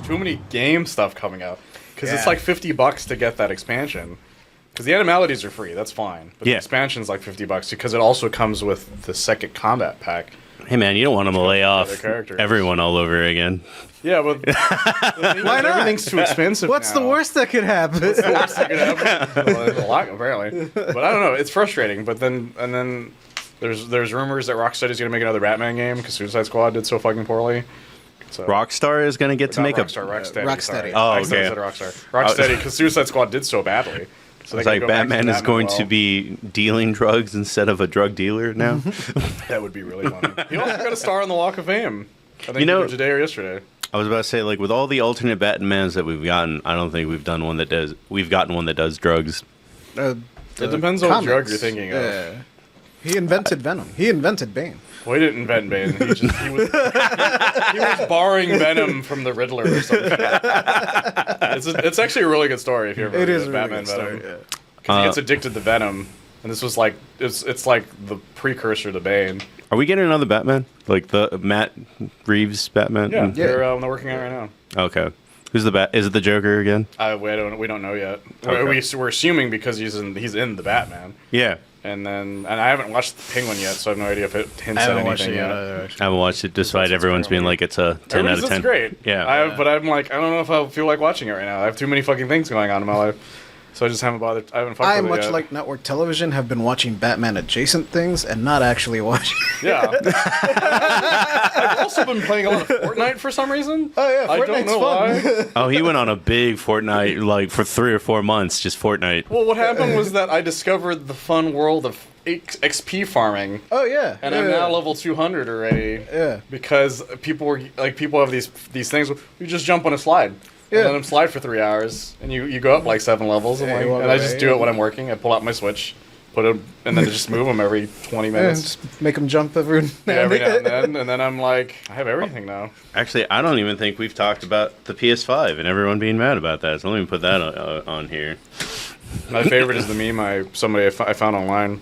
too many game stuff coming out. Because it's like $50 to get that expansion. Because the animalities are free, that's fine. But the expansion's like $50 because it also comes with the second combat pack. Hey man, you don't want them to lay off everyone all over again. Yeah, but why not? Everything's too expensive. What's the worst that could happen? What's the worst that could happen? Well, there's a lot, apparently. But I don't know. It's frustrating. But then there's rumors that Rocksteady's going to make another Batman game because Suicide Squad did so fucking poorly. So, Rockstar is going to get to make Rocksteady. Oh, okay. Rocksteady, because Suicide Squad did so badly. So it's like Batman is going to be dealing drugs instead of a drug dealer now. That would be really funny. He also got a star on the Walk of Fame. I think either today or yesterday. I was about to say, like, with all the alternate Batmans that we've gotten, I don't think we've gotten one that does drugs. It depends on what drug you're thinking of. He invented Venom. He invented Bane. Well, he didn't invent Bane. He was borrowing Venom from the Riddler or something. It's actually a really good story if you ever read a Batman Venom. Because he gets addicted to Venom, and this was like it's like the precursor to Bane. Are we getting another Batman? Like the Matt Reeves Batman? Yeah, they're working on it right now. Okay. Who's the Is it the Joker again? We don't know yet. Okay. We're assuming because he's in the Batman. Yeah. And I haven't watched the Penguin yet, so I have no idea if it hints at anything yet. I haven't watched it, despite everyone's being like it's a 10 out of 10. It's great. Yeah. But I'm like, I don't know if I feel like watching it right now. I have too many fucking things going on in my life. So I just haven't bothered. I haven't fucked with it yet. Much like network television, have been watching Batman adjacent things and not actually watching. Yeah. I've also been playing a lot of Fortnite for some reason. Oh yeah, Fortnite's I don't know why. Oh, he went on a big Fortnite, like for 3 or 4 months, just Fortnite. Well, what happened was that I discovered the fun world of XP farming. Oh yeah. And I'm now level 200 already. Yeah. Because people have these things. You just jump on a slide. Yeah. And let them slide for 3 hours, and you go up like 7 levels. And I just do it when I'm working. I pull out my Switch, put them, and then just move them every 20 minutes. Just make them jump every now and then. And then I'm like, I have everything now. Actually, I don't even think we've talked about the PS5 and everyone being mad about that. So let me put that on here. My favorite is the meme I found online.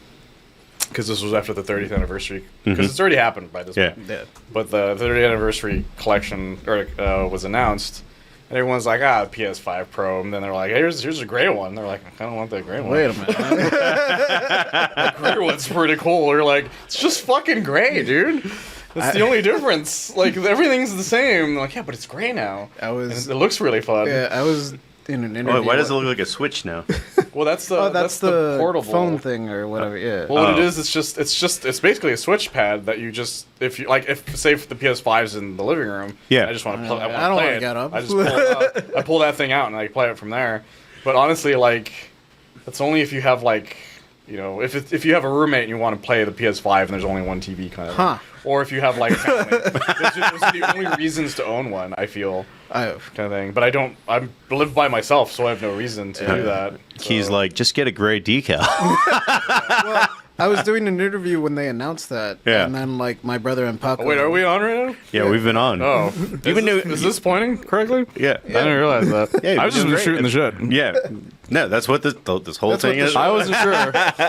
Because this was after the 30th anniversary. Because it's already happened by this point. Yeah. But the 30th anniversary collection was announced. And everyone's like, PS5 Pro. And then they're like, hey, here's a gray one. They're like, I don't want that gray one. Wait a minute. The gray one's pretty cool. They're like, it's just fucking gray, dude. That's the only difference. Like, everything's the same. They're like, yeah, but it's gray now. It looks really fun. Yeah, I was in an interview. Why does it look like a Switch now? Well, that's the portable phone thing or whatever. Yeah. Well, what it is, it's basically a Switch pad that you just if the PS5's in the living room. Yeah. I just want to play. I don't want to get up. I just pull that thing out and I play it from there. But honestly, like, that's only if you have if you have a roommate and you want to play the PS5 and there's only one TV kind of. Huh. Or if you have like a family. Those are the only reasons to own one, I feel. Kind of thing. But I live by myself, so I have no reason to do that. So. He's like, just get a gray decal. Well, I was doing an interview when they announced that. Yeah. And then, like, my brother and Paco. Wait, are we on right now? Yeah, we've been on. Oh. Is this pointing correctly? Yeah. I didn't realize that. Yeah, I was just shooting the shit. Yeah. No, that's what this whole thing is. I wasn't sure.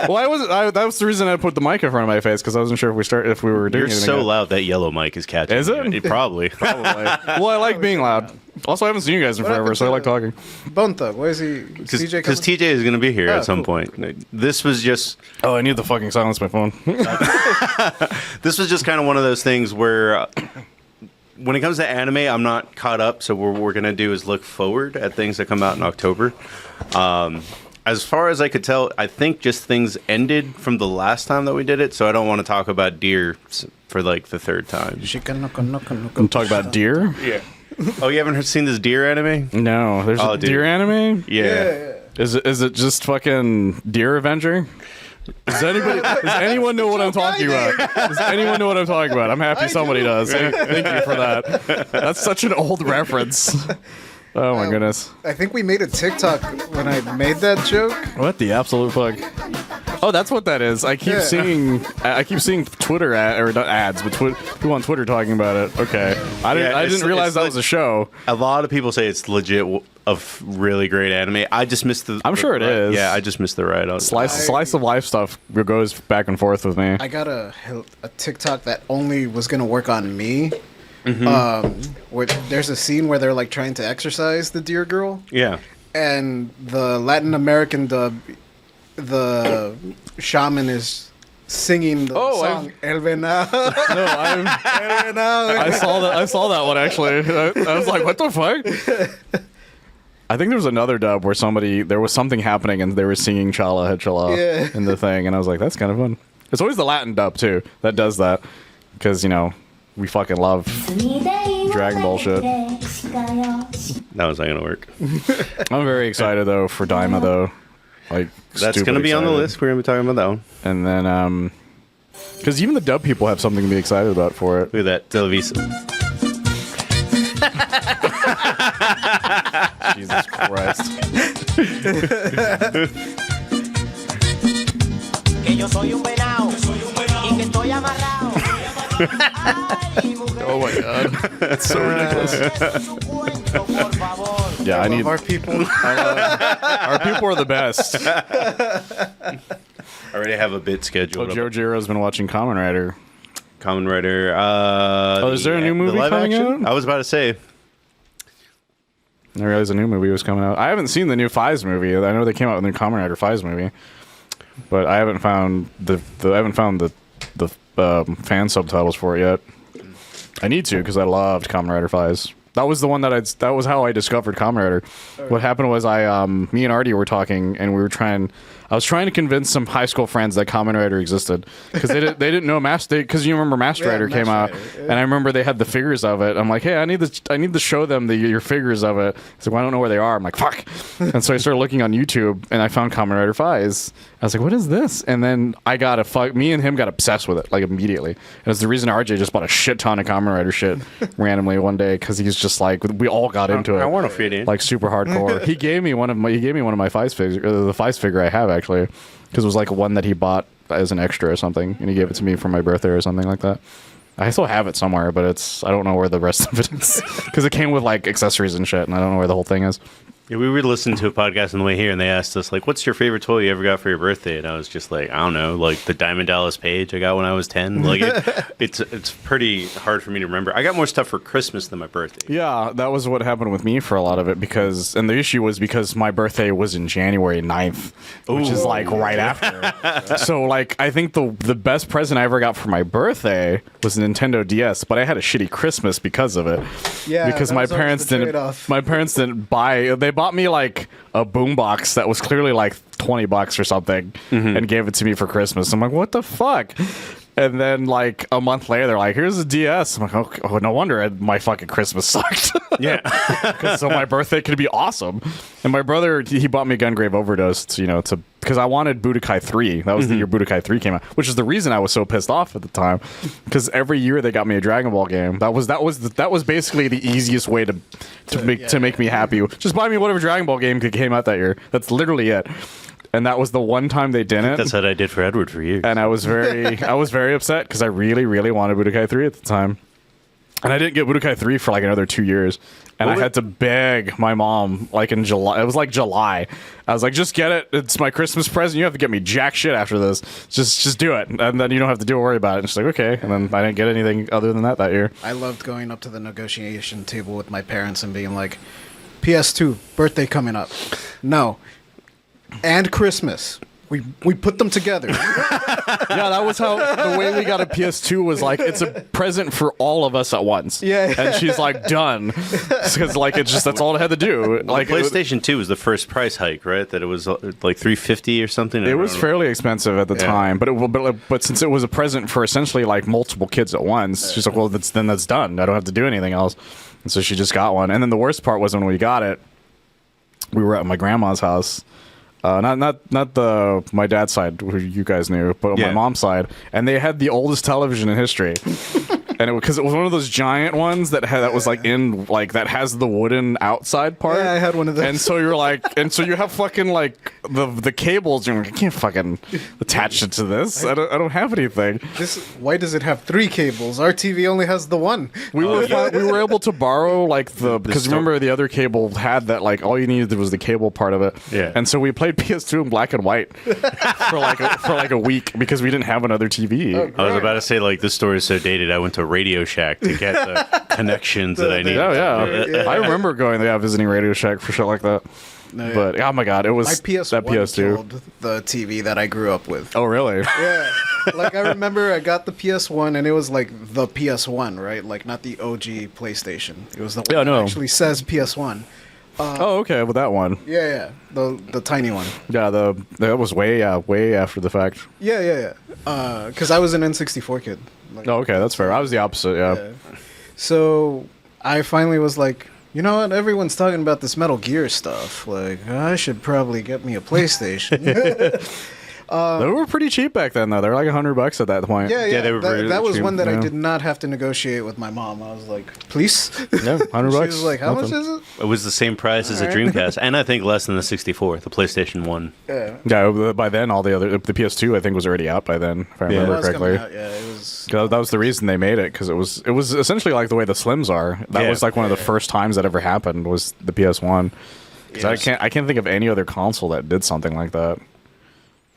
Well, that was the reason I put the mic in front of my face, because I wasn't sure if we were doing anything. You're so loud that yellow mic is catching. Is it? Probably. Well, I like being loud. Also, I haven't seen you guys in forever, so I like talking. Bone Thug, where is he? Because TJ is going to be here at some point. This was just... Oh, I need to fucking silence my phone. This was just kind of one of those things where... when it comes to anime, I'm not caught up, so what we're going to do is look forward at things that come out in October. As far as I could tell, I think just things ended from the last time that we did it, so I don't want to talk about Deer for like the third time. Talk about Deer? Yeah. Oh, you haven't seen this Deer anime? No. There's a Deer anime? Yeah. Is it just fucking Deer Avenger? Does anyone know what I'm talking about? Does anyone know what I'm talking about? I'm happy somebody does. Thank you for that. That's such an old reference. Oh my goodness. I think we made a TikTok when I made that joke. What the absolute fuck? Oh, that's what that is. I keep seeing Twitter or not ads, but people on Twitter talking about it. Okay. I didn't realize that was a show. A lot of people say it's legit of really great anime. I just missed the... I'm sure it is. Yeah, I just missed the ride on Slice of life stuff goes back and forth with me. I got a TikTok that only was going to work on me. Where there's a scene where they're like trying to exercise the deer girl. Yeah. And the Latin American dub, the shaman is singing the song El Venado. No, El Venado. I saw that one actually. I was like, what the fuck? I think there was another dub where there was something happening and they were singing Chala Head Chala in the thing, and I was like, that's kind of fun. It's always the Latin dub too that does that, because we fucking love Dragon Ball shit. That was not gonna work. I'm very excited though for Daima though. Like, that's gonna be on the list. We're gonna be talking about that one. And then because even the dub people have something to be excited about for it. Look at that, Televisa. Jesus Christ. Oh my god. That's so ridiculous. Yeah, I need our people. Our people are the best. I already have a bit scheduled. Joe Giro's been watching Kamen Rider. Kamen Rider. Is there a new movie coming out? I was about to say. I realized a new movie was coming out. I haven't seen the new Fives movie. I know they came out with the new Kamen Rider Fives movie, but I haven't found the fan subtitles for it yet. I need to, because I loved Kamen Rider Fives. That was the one that was how I discovered Kamen Rider. What happened was me and Artie were talking, and I was trying to convince some high school friends that Kamen Rider existed, because they didn't know because you remember Master Rider came out, and I remember they had the figures of it. I'm like, hey, I need to show them your figures of it. So I don't know where they are. I'm like, fuck. And so I started looking on YouTube, and I found Kamen Rider Fives. I was like, what is this? And then me and him got obsessed with it, like, immediately. And it's the reason RJ just bought a shit ton of Kamen Rider shit randomly one day, because he's just like, we all got into it. I want to fit in. Like, super hardcore. He gave me one of my Fives figures, the Fives figure I have, actually, because it was like one that he bought as an extra or something, and he gave it to me for my birthday or something like that. I still have it somewhere, but I don't know where the rest of it is, because it came with like accessories and shit, and I don't know where the whole thing is. Yeah, we were listening to a podcast on the way here, and they asked us, like, what's your favorite toy you ever got for your birthday? And I was just like, I don't know, like the Diamond Dallas Page I got when I was 10. Like, it's pretty hard for me to remember. I got more stuff for Christmas than my birthday. Yeah, that was what happened with me for a lot of it, and the issue was because my birthday was in January 9th, which is like right after. So, like, I think the best present I ever got for my birthday was a Nintendo DS, but I had a shitty Christmas because of it. Yeah, because my parents didn't buy. They bought me like a boombox that was clearly like $20 or something, and gave it to me for Christmas. I'm like, what the fuck? And then like a month later, they're like, here's a DS. I'm like, oh, no wonder my fucking Christmas sucked. Yeah. So my birthday could be awesome. And my brother, he bought me Gungrave Overdose, because I wanted Budokai 3. That was the year Budokai 3 came out, which is the reason I was so pissed off at the time, because every year they got me a Dragon Ball game. That was basically the easiest way to make me happy. Just buy me whatever Dragon Ball game came out that year. That's literally it. And that was the one time they didn't. That's what I did for Edward for years. And I was very upset, because I really, really wanted Budokai 3 at the time. And I didn't get Budokai 3 for like another 2 years. And I had to beg my mom, like in July. It was like July. I was like, just get it. It's my Christmas present. You have to get me jack shit after this. Just do it. And then you don't have to worry about it. And she's like, okay. And then I didn't get anything other than that year. I loved going up to the negotiation table with my parents and being like, PS2, birthday coming up. No. And Christmas. We put them together. Yeah, that was how the way we got a PS2 was like, it's a present for all of us at once. Yeah. And she's like, done. Because like that's all it had to do. Like PlayStation 2 was the first price hike, right? That it was like $350 or something. It was fairly expensive at the time, but since it was a present for essentially like multiple kids at once, she's like, well, that's done. I don't have to do anything else. And so she just got one. And then the worst part was when we got it, we were at my grandma's house. Not my dad's side, who you guys knew, but on my mom's side, and they had the oldest television in history, and because it was one of those giant ones that was like in like that has the wooden outside part. Yeah, I had one of those. And so you're like, and so you have fucking like the cables. You're like, I can't fucking attach it to this. I don't have anything. Why does it have 3 cables? Our TV only has the one. We were able to borrow like because remember the other cable had that like all you needed was the cable part of it. Yeah. And so we played PS2 in black and white for like a week because we didn't have another TV. I was about to say, like, this story is so dated. I went to Radio Shack to get the connections that I need. Oh yeah. I remember going visiting Radio Shack for shit like that. No, yeah. But oh my god, it was My PS1 that PS2. killed the TV that I grew up with. Oh really? Yeah. Like I remember I got the PS1 and it was like the PS1, right? Like not the OG PlayStation. It was the one that actually says PS1. Oh okay, with that one. Yeah. The tiny one. Yeah, that was way after the fact. Yeah. Because I was an N64 kid. Like, Oh okay, that's fair. I was the opposite. Yeah. So I finally was like, you know what? Everyone's talking about this Metal Gear stuff. Like, I should probably get me a PlayStation. They were pretty cheap back then, though. They were like $100 at that point. Yeah. they were really that was cheap. one that I Yeah. did not have to negotiate with my mom. I was like, please? Yeah, $100. She was like, how much Nothing. is it? It was the same price as a Alright. Dreamcast, and I think less than the 64, the PlayStation 1. Yeah. Yeah, by then the PS2 I think was already out by then, if I It remember was coming correctly. out, yeah, it was. That was the reason they made it, because it was essentially like the way the Slims are. That Yeah. was like one of the first times that ever happened was the PS1. Because I can't think of any other console that did something like that.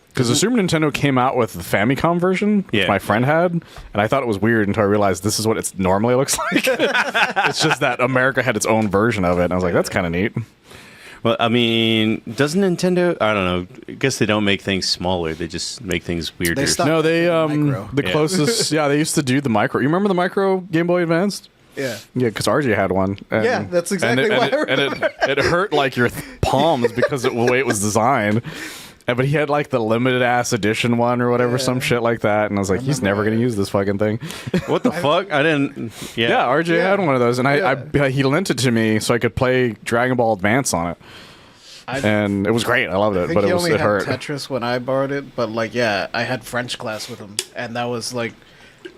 Because the Super Nintendo came out with the Famicom version, which Yeah. my friend had, and I thought it was weird until I realized this is what it normally looks like. It's just that America had its own version of it, and I was like, that's kind of neat. Well, I mean, doesn't Nintendo? I don't know. I guess they don't make things smaller. They just make things weirder. They stopped- No, they Micro. the Yeah. closest, they used to do the micro. You remember the micro Game Boy Advanced? Yeah. Yeah, because RJ had one. And, Yeah, that's exactly and why it, I and it hurt like your palms because of the way it was designed. But he had like the limited ass edition one or whatever, some shit like that. And I was like, he's never gonna use this fucking thing. What the fuck? I didn't. Yeah. Yeah, RJ Yeah. had one of those, and Yeah. he lent it to me so I could play Dragon Ball Advance on it, and it was great. I loved I it, think but he it only had hurt. Tetris when I borrowed it, but like, yeah, I had French class with him, and that was like,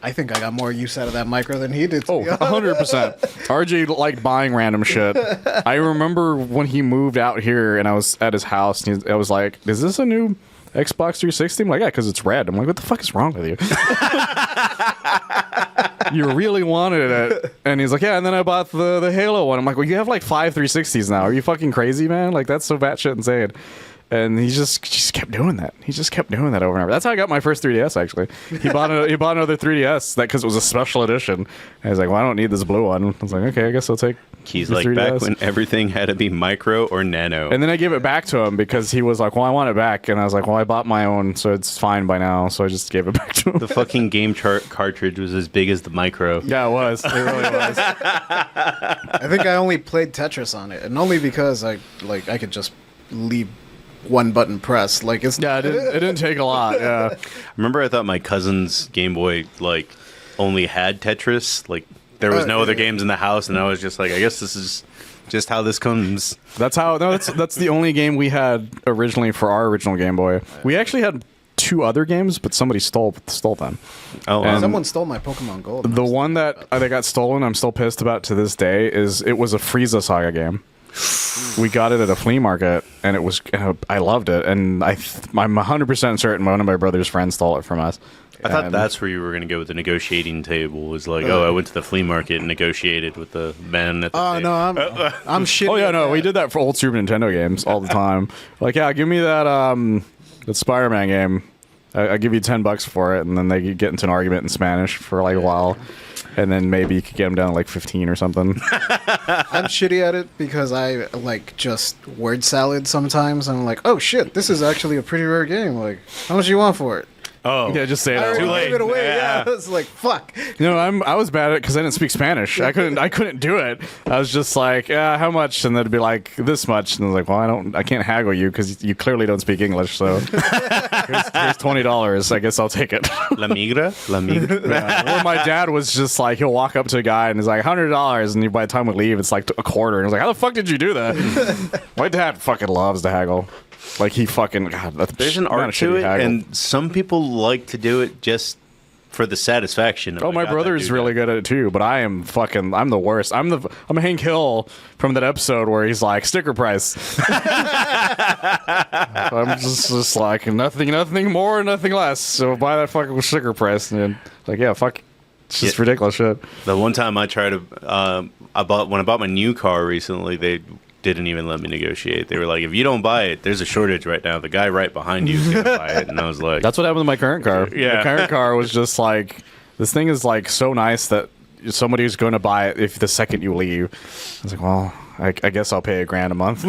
I think I got more use out of that micro than he did. To Oh, be honest. 100%. RJ liked buying random shit. I remember when he moved out here and I was at his house, and I was like, is this a new Xbox 360? I'm like, yeah, because it's red. I'm like, what the fuck is wrong with you? You really wanted it. And he's like, yeah, and then I bought the Halo one. I'm like, well, you have like 5 360s now. Are you fucking crazy, man? Like, that's so batshit insane. And he just kept doing that. He just kept doing that over and over. That's how I got my first 3DS, actually. He bought another 3DS because it was a special edition. And he's like, well, I don't need this blue one. I was like, okay, I guess I'll take He's the like 3DS. back when everything had to be micro or nano. And then I gave it back to him because he was like, well, I want it back. And I was like, well, I bought my own, so it's fine by now. So I just gave it back to him. The fucking game chart cartridge was as big as the micro. Yeah, it was. It really was. I think I only played Tetris on it, and only because I could just leave one button press. Like it's Yeah, it didn't take a lot. Yeah. Remember, I thought my cousin's Game Boy only had Tetris. Like there was no other games in the house, and I was just like, I guess this is just how this comes. That's the only game we had originally for our original Game Boy. We actually had 2 other games, but somebody stole them. Oh, And- someone stole my Pokemon Gold. The one that got stolen, I'm still pissed about to this day, it was a Frieza Saga game. We got it at a flea market, and it was I loved it, and I'm 100% certain one of my brother's friends stole it from us. I thought And- that's where you were going to go with the negotiating table. Was like, I went to the flea market and negotiated with the man at the Oh table. no, I'm shitty. Oh yeah, at no, that. we did that for old Super Nintendo games all the time. Like, yeah, give me that Spider-Man game. I'll give you $10 for it, and then they get into an argument in Spanish for like a while, and then maybe you could get them down to like 15 or something. I'm shitty at it because I like just word salad sometimes. I'm like, oh shit, this is actually a pretty rare game. Like, how much you want for it? Oh, Yeah, just say it. I out already loud. gave it away. Yeah. Yeah, it's like fuck. No, I was bad at it because I didn't speak Spanish. I couldn't do it. I was just like, how much? And they'd be like, this much. And I was like, well, I can't haggle you because you clearly don't speak English. So here's $20. I guess I'll take it. La migra, la migra. Yeah. Or my dad was just like, he'll walk up to a guy and he's like, $100. And by the time we leave, it's like a quarter. And I was like, how the fuck did you do that? My dad fucking loves to haggle. Like he fucking God. There's an art to it, and some people like to do it just for the satisfaction. Of, Oh, my brother's really good at it too, but I'm the worst. I'm Hank Hill from that episode where he's like, sticker price. I'm just like, nothing more, nothing less. So buy that fucking sticker price. And like, yeah, fuck. It's just ridiculous shit. The one time I tried to, when I bought my new car recently, they didn't even let me negotiate. They were like, if you don't buy it, there's a shortage right now. The guy right behind you is going to buy it. And I was like, That's what happened with my current car. Yeah. My current car was just like, this thing is like so nice that somebody's going to buy it if the second you leave. I was like, well, I guess I'll pay $1,000 a month.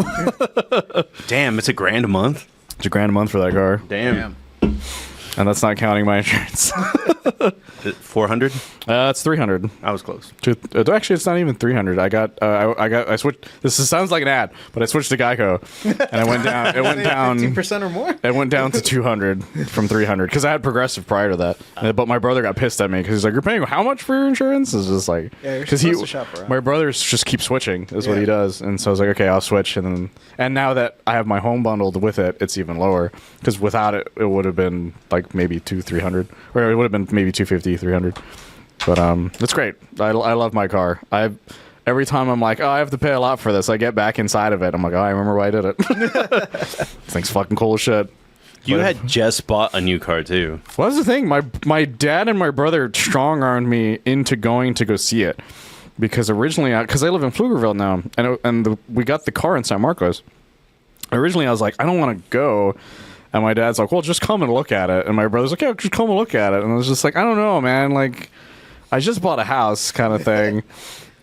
Damn, it's $1,000 a month. It's $1,000 a month for that car. Damn. And that's not counting my insurance. 400? It's 300. I was close. Actually, it's not even 300. I switched. Sounds like an ad, but I switched to Geico, and I went down. It went down 15% or more. It went down to 200 from 300 because I had Progressive prior to that. But my brother got pissed at me because he's like, "You're paying how much for your insurance?" It's just like, because my brothers just keep switching is what he does, and so I was like, "Okay, I'll switch." And now that I have my home bundled with it, it's even lower because without it, it would have been like maybe 200-300, or it would have been maybe 250-300. But it's great. I love my car. Every time I'm like, oh, I have to pay a lot for this, I get back inside of it. I'm like, oh, I remember why I did it. This thing's fucking cool as shit. You had just bought a new car too. Well, that's the thing. My dad and my brother strong-armed me into going to go see it because originally, because I live in Pflugerville now, and we got the car in San Marcos. Originally, I was like, I don't want to go. And my dad's like, well, just come and look at it. And my brother's like, yeah, just come and look at it. And I was just like, I don't know, man. Like, I just bought a house kind of thing.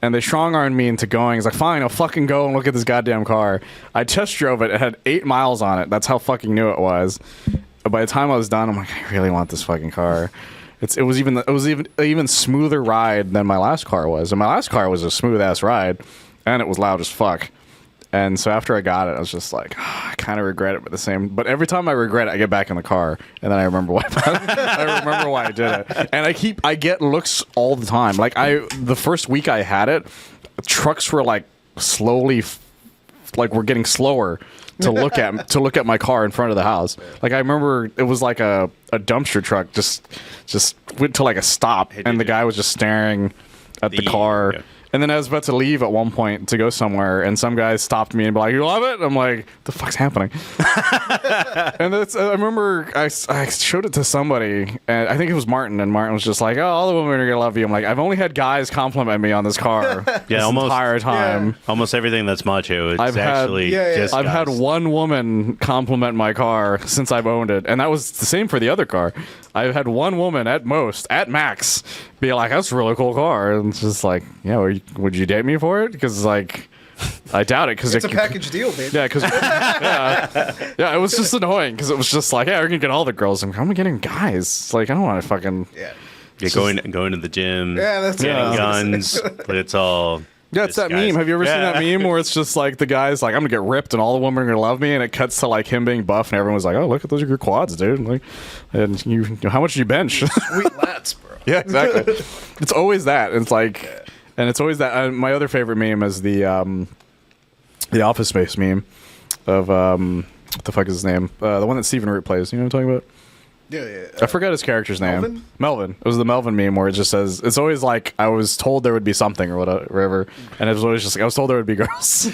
And they strong-armed me into going. He's like, fine, I'll fucking go and look at this goddamn car. I test drove it. It had 8 miles on it. That's how fucking new it was. By the time I was done, I'm like, I really want this fucking car. It was even smoother ride than my last car was. And my last car was a smooth-ass ride. And it was loud as fuck. And so after I got it, I was just like, oh, I kind of regret it, but every time I regret it, I get back in the car, and then I remember why I did it. And I get looks all the time. Like the first week I had it, trucks were like slowly, like we're getting slower to look at my car in front of the house. Like I remember it was like a dumpster truck just went to like a stop, and the guy was just staring at the car. Yeah. And then I was about to leave at one point to go somewhere, and some guy stopped me and be like, "You love it?" I'm like, "The fuck's happening?" And I remember I showed it to somebody, and I think it was Martin, and Martin was just like, "Oh, all the women are gonna love you." I'm like, I've only had guys compliment me on this car this entire time. Yeah. Almost everything that's macho. I've had one woman compliment my car since I've owned it, and that was the same for the other car. I've had one woman at max be like, "That's a really cool car," and it's just like, yeah, would you date me for it? Because like, I doubt it. Because it's a package deal, baby. Yeah, because it was just annoying because it was just like, yeah, we're gonna get all the girls, and I'm getting guys. It's like I don't want to fucking going to the gym. Yeah, that's getting guns, but it's all. Yeah, it's that meme. Have you ever seen that meme where it's just like the guy's like, I'm gonna get ripped and all the women are gonna love me, and it cuts to like him being buff and everyone's like, oh, look at those are your quads, dude. Like, and how much do you bench? Sweet lads, bro. Yeah, exactly. It's always that. It's like, and it's always that. My other favorite meme is the Office Space meme of what the fuck is his name? The one that Stephen Root plays. You know what I'm talking about? Yeah. I forgot his character's name. Melvin. It was the Melvin meme where it just says, it's always like, I was told there would be something or whatever. And it was always just like, I was told there would be girls.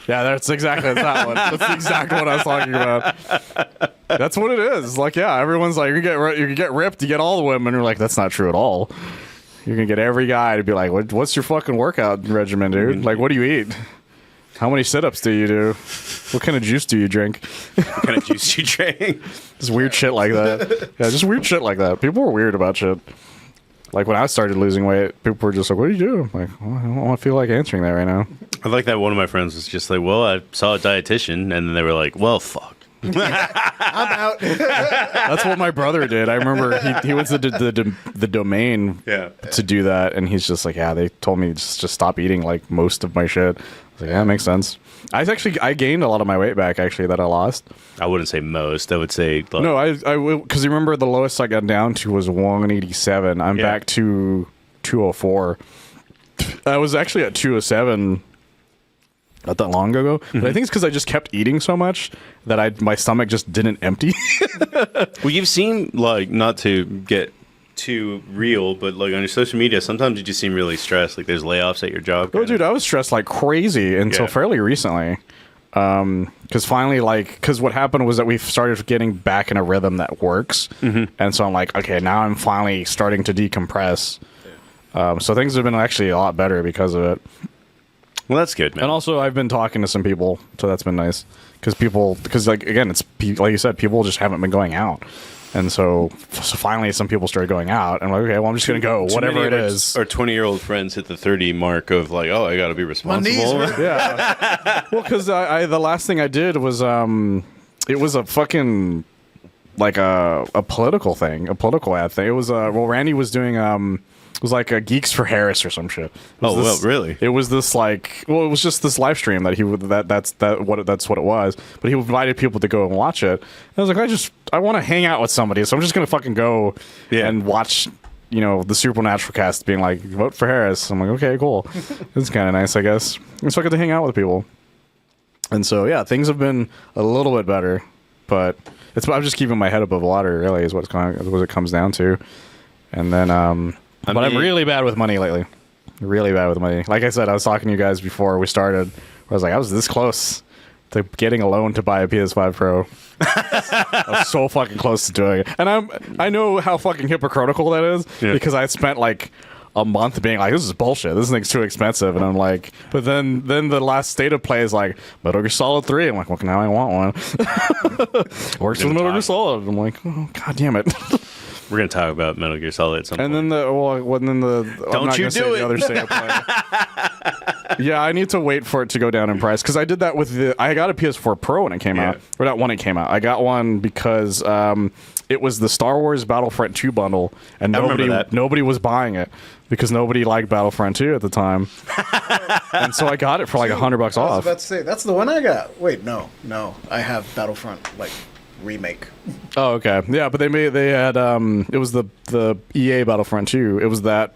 Yeah, that's exactly that one. That's exactly what I was talking about. That's what it is. Like, yeah, everyone's like, you can get ripped, you get all the women. You're like, that's not true at all. You're going to get every guy to be like, what's your fucking workout regimen, dude? Like, what do you eat? How many sit-ups do you do? What kind of juice do you drink? What kind of juice do you drink? Just weird shit like that. Yeah, just weird shit like that. People were weird about shit. Like when I started losing weight, people were just like, what do you do? I'm like, well, I don't want to feel like answering that right now. I like that one of my friends was just like, well, I saw a dietitian, and then they were like, well, fuck. I'm out. That's what my brother did. I remember he went to the domain to do that, and he's just like, yeah, they told me just stop eating like most of my shit. I was like, yeah, that makes sense. I gained a lot of my weight back actually that I lost. I wouldn't say most. I would say like, no. I because you remember the lowest I got down to was 187. I'm back to 204. I was actually at 207. Not that long ago, but I think it's because I just kept eating so much that my stomach just didn't empty. Well, you've seen, like, not to get too real, but like on your social media, sometimes you just seem really stressed. Like there's layoffs at your job. Oh, dude, I was stressed like crazy until fairly recently. Because finally, because what happened was that we started getting back in a rhythm that works, and so I'm like, okay, now I'm finally starting to decompress. So things have been actually a lot better because of it. Well, that's good, man. And also, I've been talking to some people, so that's been nice. Because like, again, it's like you said, people just haven't been going out. And so finally, some people started going out. And I'm like, okay, well, I'm just going to go, whatever it is. Our 20-year-old friends hit the 30 mark of like, oh, I got to be responsible. Yeah. Well, because the last thing I did was it was a fucking like a political thing, a political ad thing. It was Randy was doing it was like a Geeks for Harris or some shit. Well, really? It was this like, well, it was just this live stream that he would that's what it was. But he invited people to go and watch it. And I was like, I want to hang out with somebody, so I'm just gonna fucking go and watch, the Supernatural cast being like, vote for Harris. I'm like, okay, cool. It's kind of nice, I guess. And so I get to hang out with people. And so yeah, things have been a little bit better, but I'm just keeping my head above water. Really, is what it comes down to. And then but I'm really bad with money lately. Really bad with money. Like I said, I was talking to you guys before we started. I was like, I was this close to getting a loan to buy a PS5 Pro. I was so fucking close to doing it. And I know how fucking hypocritical that is because I spent like a month being like, this is bullshit. This thing's too expensive. And I'm like, but then the last state of play is like, Metal Gear Solid 3. I'm like, well, now I want one. Works with Metal Gear Solid. I'm like, oh, God damn it. We're gonna talk about Metal Gear Solid at some point. And then don't you do it? The other state of play. Yeah, I need to wait for it to go down in price because I did that with I got a PS4 Pro when it came out, or not when it came out. I got one because it was the Star Wars Battlefront 2 bundle, and nobody was buying it because nobody liked Battlefront 2 at the time, and so I got it for like $100 off. I was about to say that's the one I got. Wait, no, I have Battlefront remake. Oh, okay. Yeah, but they had it was the EA Battlefront 2. It was that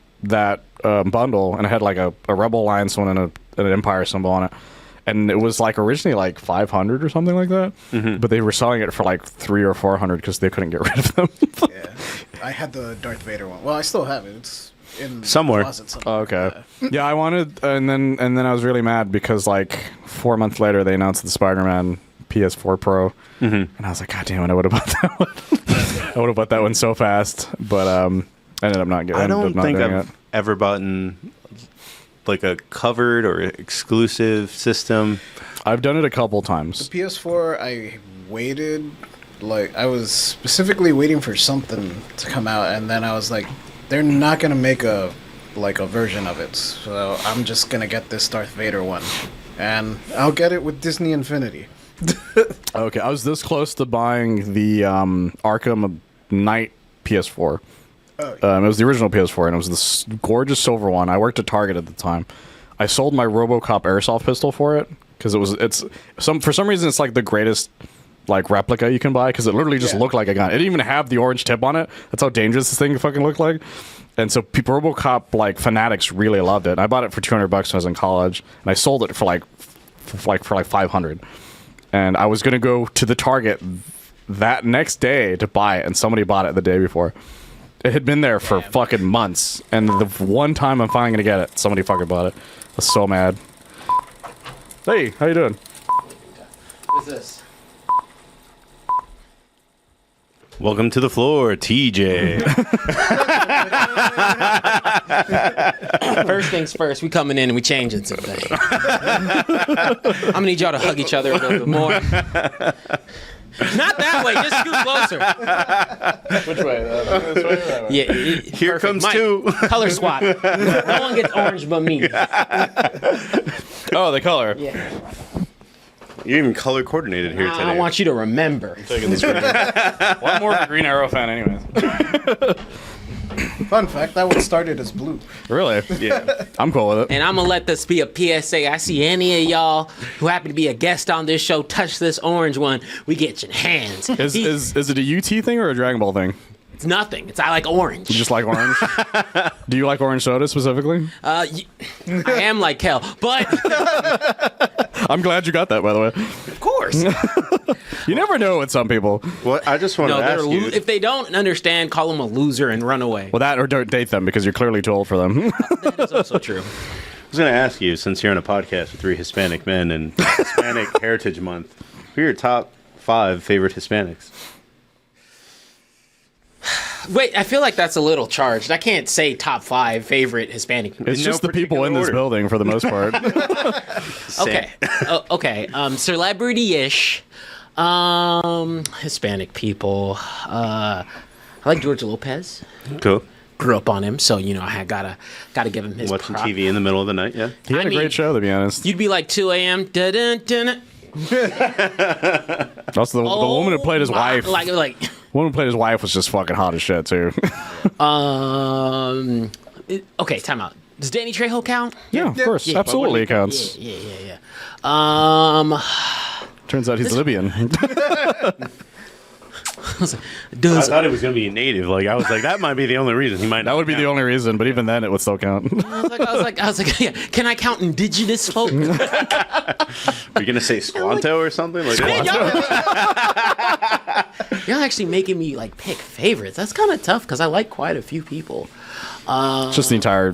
bundle, and it had like a Rebel Alliance one and an Empire symbol on it. And it was like originally like 500 or something like that. Mm-hmm. But they were selling it for like 300 or 400 because they couldn't get rid of them. Yeah. I had the Darth Vader one. Well, I still have it. It's in somewhere. The closet somewhere. Oh, okay. Yeah, I wanted, and then I was really mad because like 4 months later they announced the Spider-Man PS4 Pro, and I was like, God damn it, I would have bought that one. I would have bought that one so fast, but I ended up not getting. I don't think I've ever bought like a covered or exclusive system. I've done it a couple times. The PS4, I waited, like I was specifically waiting for something to come out, and then I was like, they're not gonna make a version of it, so I'm just gonna get this Darth Vader one, and I'll get it with Disney Infinity. Okay, I was this close to buying the Arkham Knight PS4. Oh, yeah. It was the original PS4, and it was this gorgeous silver one. I worked at Target at the time. I sold my RoboCop airsoft pistol for it because for some reason it's like the greatest like replica you can buy because it literally just looked like a gun. It didn't even have the orange tip on it. That's how dangerous this thing fucking looked like. And so people, RoboCop like fanatics really loved it. I bought it for $200 when I was in college, and I sold it for like 500. And I was gonna go to the Target that next day to buy it, and somebody bought it the day before. It had been there for fucking months, and the one time I'm finally gonna get it, somebody fucking bought it. I was so mad. Hey, how you doing? What's this? Welcome to the floor, TJ. First things first, we coming in and we changing something. I'm gonna need y'all to hug each other a little bit more. Not that way, just scoot closer. Which way? This way or that way? Yeah, Here perfect. comes two. Color swap. No one gets orange but me. Oh, the color. Yeah. You're even color coordinated here today. I want you to remember. Taking this green. Well, I'm more of a Green Arrow fan, anyways. Fun fact, that one started as blue. Really? Yeah. I'm cool with it. And I'm gonna let this be a PSA. I see any of y'all who happen to be a guest on this show touch this orange one, we get your hands. Is it a UT thing or a Dragon Ball thing? It's nothing. I like orange. You just like orange? Do you like orange soda specifically? I am like hell, but I'm glad you got that, by the way. of course. You never know with some people. Well, I just want to ask you. If they don't understand, call them a loser and run away. Well, that or don't date them because you're clearly too old for them. That is also true. I was going to ask you, since you're on a podcast with 3 Hispanic men and Hispanic Heritage Month, who are your top 5 favorite Hispanics? Wait, I feel like that's a little charged. I can't say top 5 favorite Hispanic. It's just the people in this building for the most part. Okay. Okay. Celebrity-ish. Hispanic people. I like George Lopez. Cool. Grew up on him, so I had gotta give him his Watching prop. TV in the middle of the night, yeah. He had a great show, to be honest. You'd be like 2 a.m. Also, the woman who played his wife. Like The woman who played his wife was just fucking hot as shit too. Okay, time out. Does Danny Trejo count? Yeah, of course, Yeah. absolutely it counts. Yeah. Turns out he's Libyan. I thought it was going to be a native. Like, I was like, that might be the only reason he might. That would be the only reason, but even then, it would still count. I was like, yeah. Can I count indigenous folk? Are you going to say Squanto or something? Like, Man, y'all actually making me like pick favorites. That's kind of tough because I like quite a few people. It's just the entire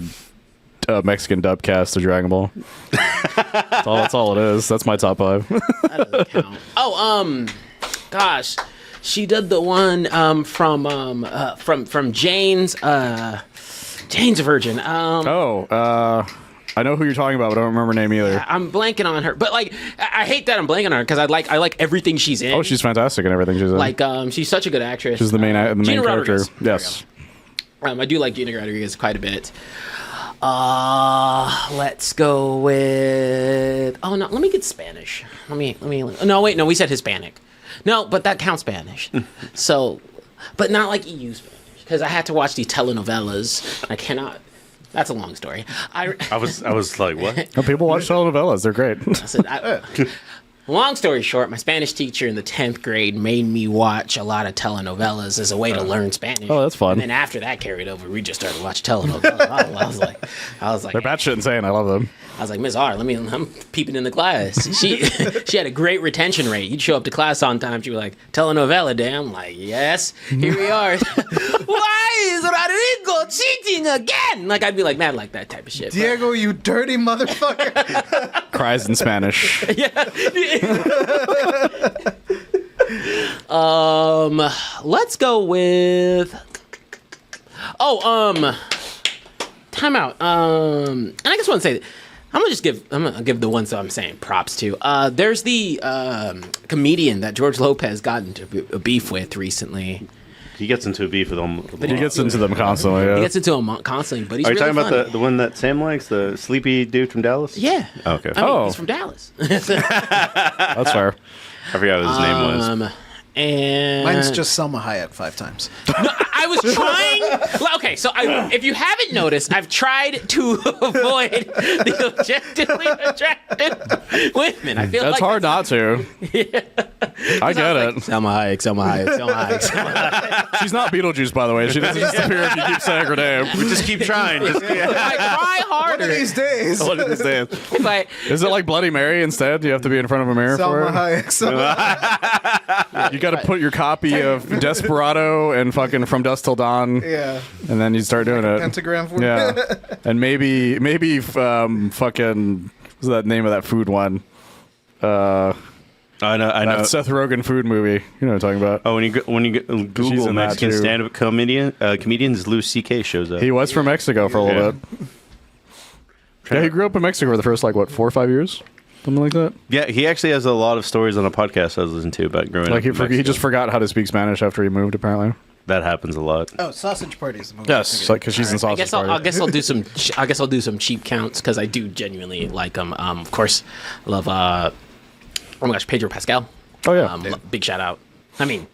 Mexican dub cast of Dragon Ball. That's all it is. That's my top 5. That doesn't count. Oh, gosh, she did the one from Jane's Virgin. I know who you're talking about, but I don't remember her name either. I'm blanking on her, but like I hate that I'm blanking on her because I like everything she's in. Oh, she's fantastic in everything she's in. like she's such a good actress. She's the main Gina character. Rodriguez. Yes. I do like Gina Rodriguez quite a bit. Let's go with. Oh no, let me get Spanish. Let me. No, wait, no, we said Hispanic. No, but that counts Spanish. So, but not like EU Spanish because I had to watch these telenovelas. I cannot. That's a long story. I was like, what? Oh, people watch telenovelas. They're great. I said, long story short, my Spanish teacher in the 10th grade made me watch a lot of telenovelas as a way to learn Spanish. Oh, that's fun. And then after that carried over, we just started watching telenovelas. I was like, They're batshit insane. I love them. I was like, Miss R, I'm peeping in the class. She had a great retention rate. You'd show up to class on time. She'd be like, telenovela day. I'm like, yes, here we are. Why is Rodrigo cheating again? Like, I'd be like mad like that type of shit. Diego, you dirty motherfucker. Cries in Spanish. Let's go with. Time out. And I just want to say, I'm gonna give the ones that I'm saying props to. There's the comedian that George Lopez got into a beef with recently. He gets into a beef with them. He gets into them constantly. Yeah. He gets into them constantly, but he's Are you really talking funny. about the one that Sam likes, the sleepy dude from Dallas? Yeah. Oh, okay. I mean, he's from Dallas. That's fair. I forgot what his name was. And Mine's just Selma Hayek 5 times. No, I was trying. Okay, so if you haven't noticed, I've tried to avoid the objectively attractive women. I feel That's like hard not to. I get it. Selma Hayek. She's not Beetlejuice, by the way. She doesn't disappear if you keep saying her name. We just keep trying. I try harder. One of these days. What is this? If I- Is it like Bloody Mary instead? You have to be in front of a mirror for Selma it? Hayek. Selma Hayek. You got to put your copy of Desperado and fucking From Dusk Till Dawn, Yeah. and then you start doing it. Pentagram for Yeah, and maybe fucking what's that name of that food one? I know. That Seth Rogen food movie. You know what I'm talking about? Oh, when you Google in that Mexican too. stand-up comedians, Louis C.K. shows up. He was from Mexico for a little bit. Yeah, he grew up in Mexico for the first 4 or 5 years, something like that. Yeah, he actually has a lot of stories on a podcast I was listening to about growing Like up. he just forgot how to speak Spanish after he moved. Apparently, That happens a lot. Oh, Sausage Party is the movie. yes, like because she's in I Sausage guess Party. I guess I'll do some. I guess I'll do some cheap counts because I do genuinely like them. Of course, I love. Oh my gosh, Pedro Pascal. Oh yeah, Big shout out. I mean,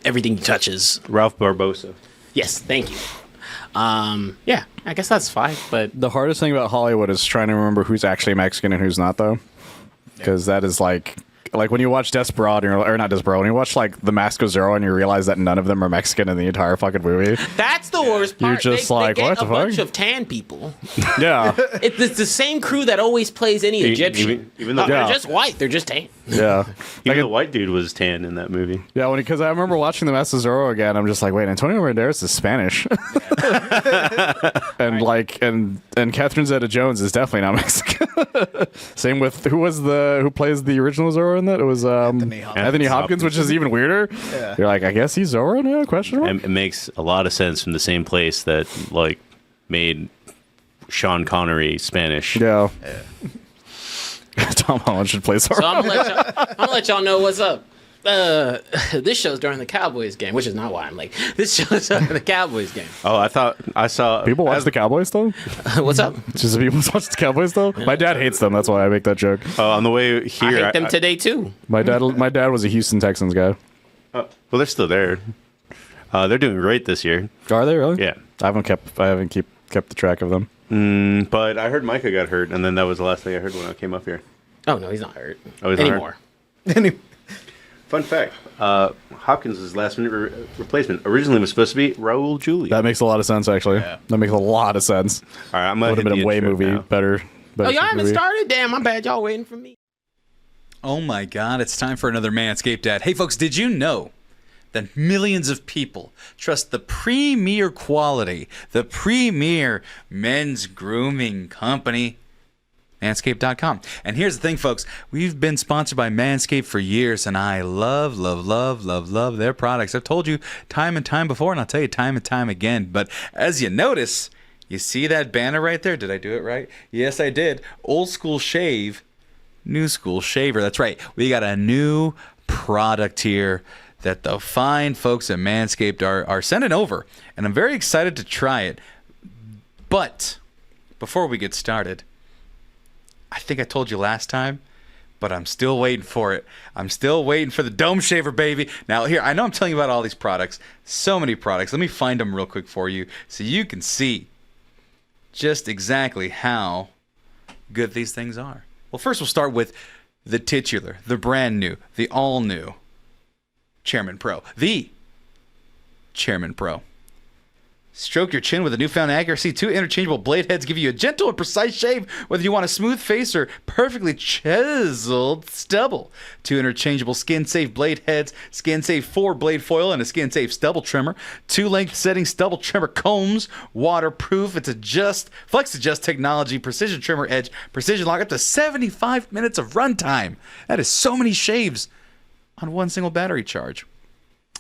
everything he touches. Ralph Barbosa. Yes, thank you. Yeah, I guess that's 5. But the hardest thing about Hollywood is trying to remember who's actually Mexican and who's not, though, because that is like when you watch Desperado, or not Desperado, when you watch like The Mask of Zorro and you realize that none of them are Mexican in the entire fucking movie. that's the worst part. You're just like, they get what the a bunch fuck? of tan people. Yeah, It's the same crew that always plays any Egyptian. even though- They're Yeah. just white. They're just tan. yeah. Even the white dude was tan in that movie. Yeah, because I remember watching The Mask of Zorro again. I'm just like, wait, Antonio Banderas is Spanish, and Catherine Zeta-Jones is definitely not Mexican. Same with who plays the original Zorro in that? It was Anthony Hopkins, which is even weirder. Yeah. You're like, I guess he's Zorro now? Question mark? And it makes a lot of sense from the same place that like made Sean Connery Spanish. Yeah. Tom Holland should play Zorro. So I'm gonna let y'all know what's up. This show's during the Cowboys game, which is not why I'm late. This show's during the Cowboys game. Oh, I saw People watch the Cowboys though. What's up? Just people watch the Cowboys though. My dad hates them. That's why I make that joke. on the way here. I hate them today too. My dad was a Houston Texans guy. Well, they're still there. They're doing great this year. Are they really? Yeah. I haven't kept the track of them. But I heard Micah got hurt, and then that was the last thing I heard when I came up here. Oh no, he's not hurt He's not anymore. hurt? Fun fact: Hopkins' last-minute replacement originally was supposed to be Raul Julia. That makes a lot of sense, actually. Yeah. That makes a lot of sense. All right, I'm gonna Would have hit been the a way intro movie now. better. Oh, y'all haven't movie. started? Damn, my bad. Y'all waiting for me. Oh my God, it's time for another Manscaped ad. Hey folks, did you know that millions of people trust the premier quality, the premier men's grooming company, Manscaped.com? And here's the thing, folks. We've been sponsored by Manscaped for years, and I love their products. I've told you time and time before, and I'll tell you time and time again. But as you notice, you see that banner right there? Did I do it right? Yes, I did. Old school shave, new school shaver. That's right. We got a new product here that the fine folks at Manscaped are sending over, and I'm very excited to try it. But before we get started, I think I told you last time, but I'm still waiting for it. I'm still waiting for the Dome Shaver, baby. Now, here, I know I'm telling you about all these products, so many products. Let me find them real quick for you so you can see just exactly how good these things are. Well, first we'll start with the titular, the brand new, the all new Chairman Pro. The Chairman Pro. Stroke your chin with a newfound accuracy. 2 interchangeable blade heads give you a gentle and precise shave, whether you want a smooth face or perfectly chiseled stubble. 2 interchangeable skin-safe blade heads, skin-safe 4-blade foil, and a skin-safe stubble trimmer. 2 length-setting stubble trimmer combs, waterproof. It's flex adjust technology, precision trimmer edge, precision lock, up to 75 minutes of runtime. That is so many shaves on one single battery charge.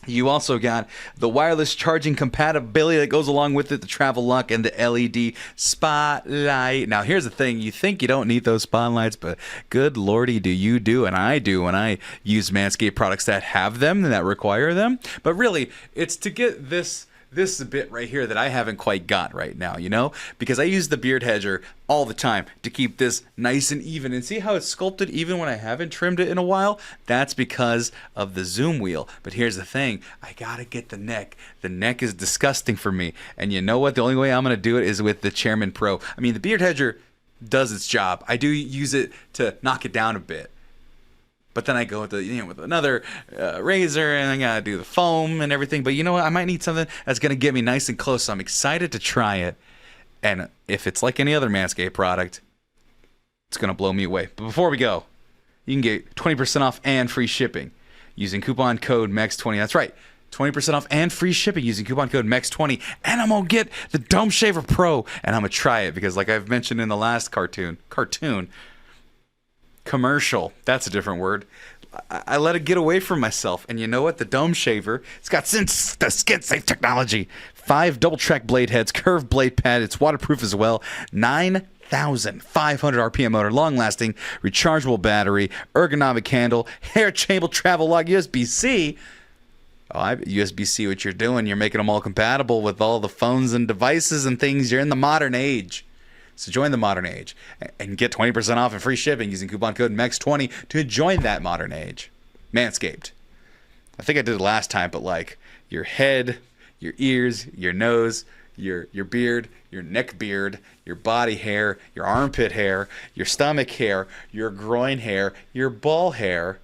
You also got the wireless charging compatibility that goes along with it, the travel lock, and the LED spotlight. Now, here's the thing. You think you don't need those spotlights, but good lordy, do, and I do when I use Manscaped products that have them and that require them. But really, it's to get this bit right here that I haven't quite got right now, you know? Because I use the beard hedger all the time to keep this nice and even. And see how it's sculpted even when I haven't trimmed it in a while? That's because of the zoom wheel. But here's the thing. I gotta get the neck. The neck is disgusting for me. And you know what? The only way I'm gonna do it is with the Chairman Pro. I mean, the beard hedger does its job. I do use it to knock it down a bit. But then I go with another razor, and I gotta do the foam and everything. But you know what? I might need something that's gonna get me nice and close. So I'm excited to try it. And if it's like any other Manscaped product, it's gonna blow me away. But before we go, you can get 20% off and free shipping using coupon code MEX20. That's right, 20% off and free shipping using coupon code MEX20. And I'm gonna get the Dome Shaver Pro, and I'm gonna try it because, like I've mentioned in the last commercial, that's a different word. I let it get away from myself. And you know what? The Dome Shaver, it's got the skin-safe technology. 5 double-track blade heads, curved blade pad. It's waterproof as well. 9,500 RPM motor, long-lasting, rechargeable battery, ergonomic handle, hair chamber, travel lock, USB-C. USB-C, what you're doing, you're making them all compatible with all the phones and devices and things. You're in the modern age. So join the modern age and get 20% off and free shipping using coupon code MEX20 to join that modern age. Manscaped. I think I did it last time, but like your head, your ears, your nose, your beard, your neck beard, your body hair, your armpit hair, your stomach hair, your groin hair, your ball hair,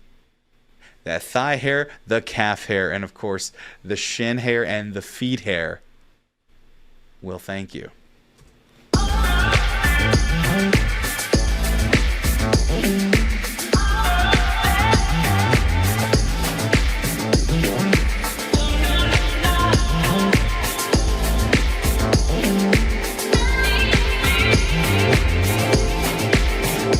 that thigh hair, the calf hair, and of course the shin hair and the feet hair. Well, thank you.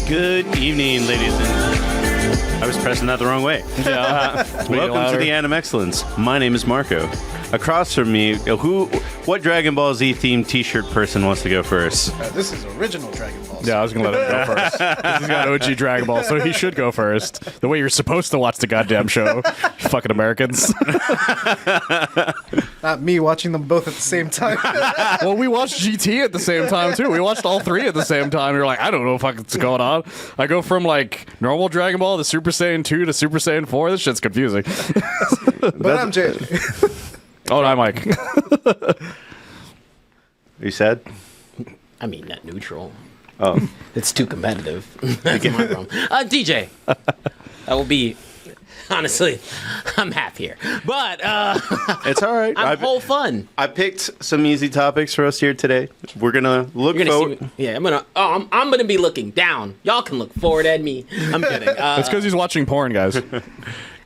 Good evening, ladies and I was pressing that the wrong way. Welcome to the Animexcellence. My name is Marco. Across from me, what Dragon Ball Z themed T-shirt person wants to go first? This is original Dragon Ball. Yeah, I was gonna let him go first. 'Cause he's got OG Dragon Ball, so he should go first. The way you're supposed to watch the goddamn show, you fucking Americans. Not me watching them both at the same time. Well, we watched GT at the same time too. We watched all three at the same time. You're like, I don't know what what's going on. I go from like normal Dragon Ball to Super Saiyan 2 to Super Saiyan 4. This shit's confusing. But I'm Jay. Oh, I'm Mike. You said? I mean, not neutral. Oh, It's too competitive. That's my problem. DJ. That will be. Honestly, I'm half here, but it's all right. I'm whole fun. I picked some easy topics for us here today. We're gonna look You're gonna forward. see me, yeah, I'm gonna be looking down. Y'all can look forward at me. I'm kidding. It's because he's watching porn, guys.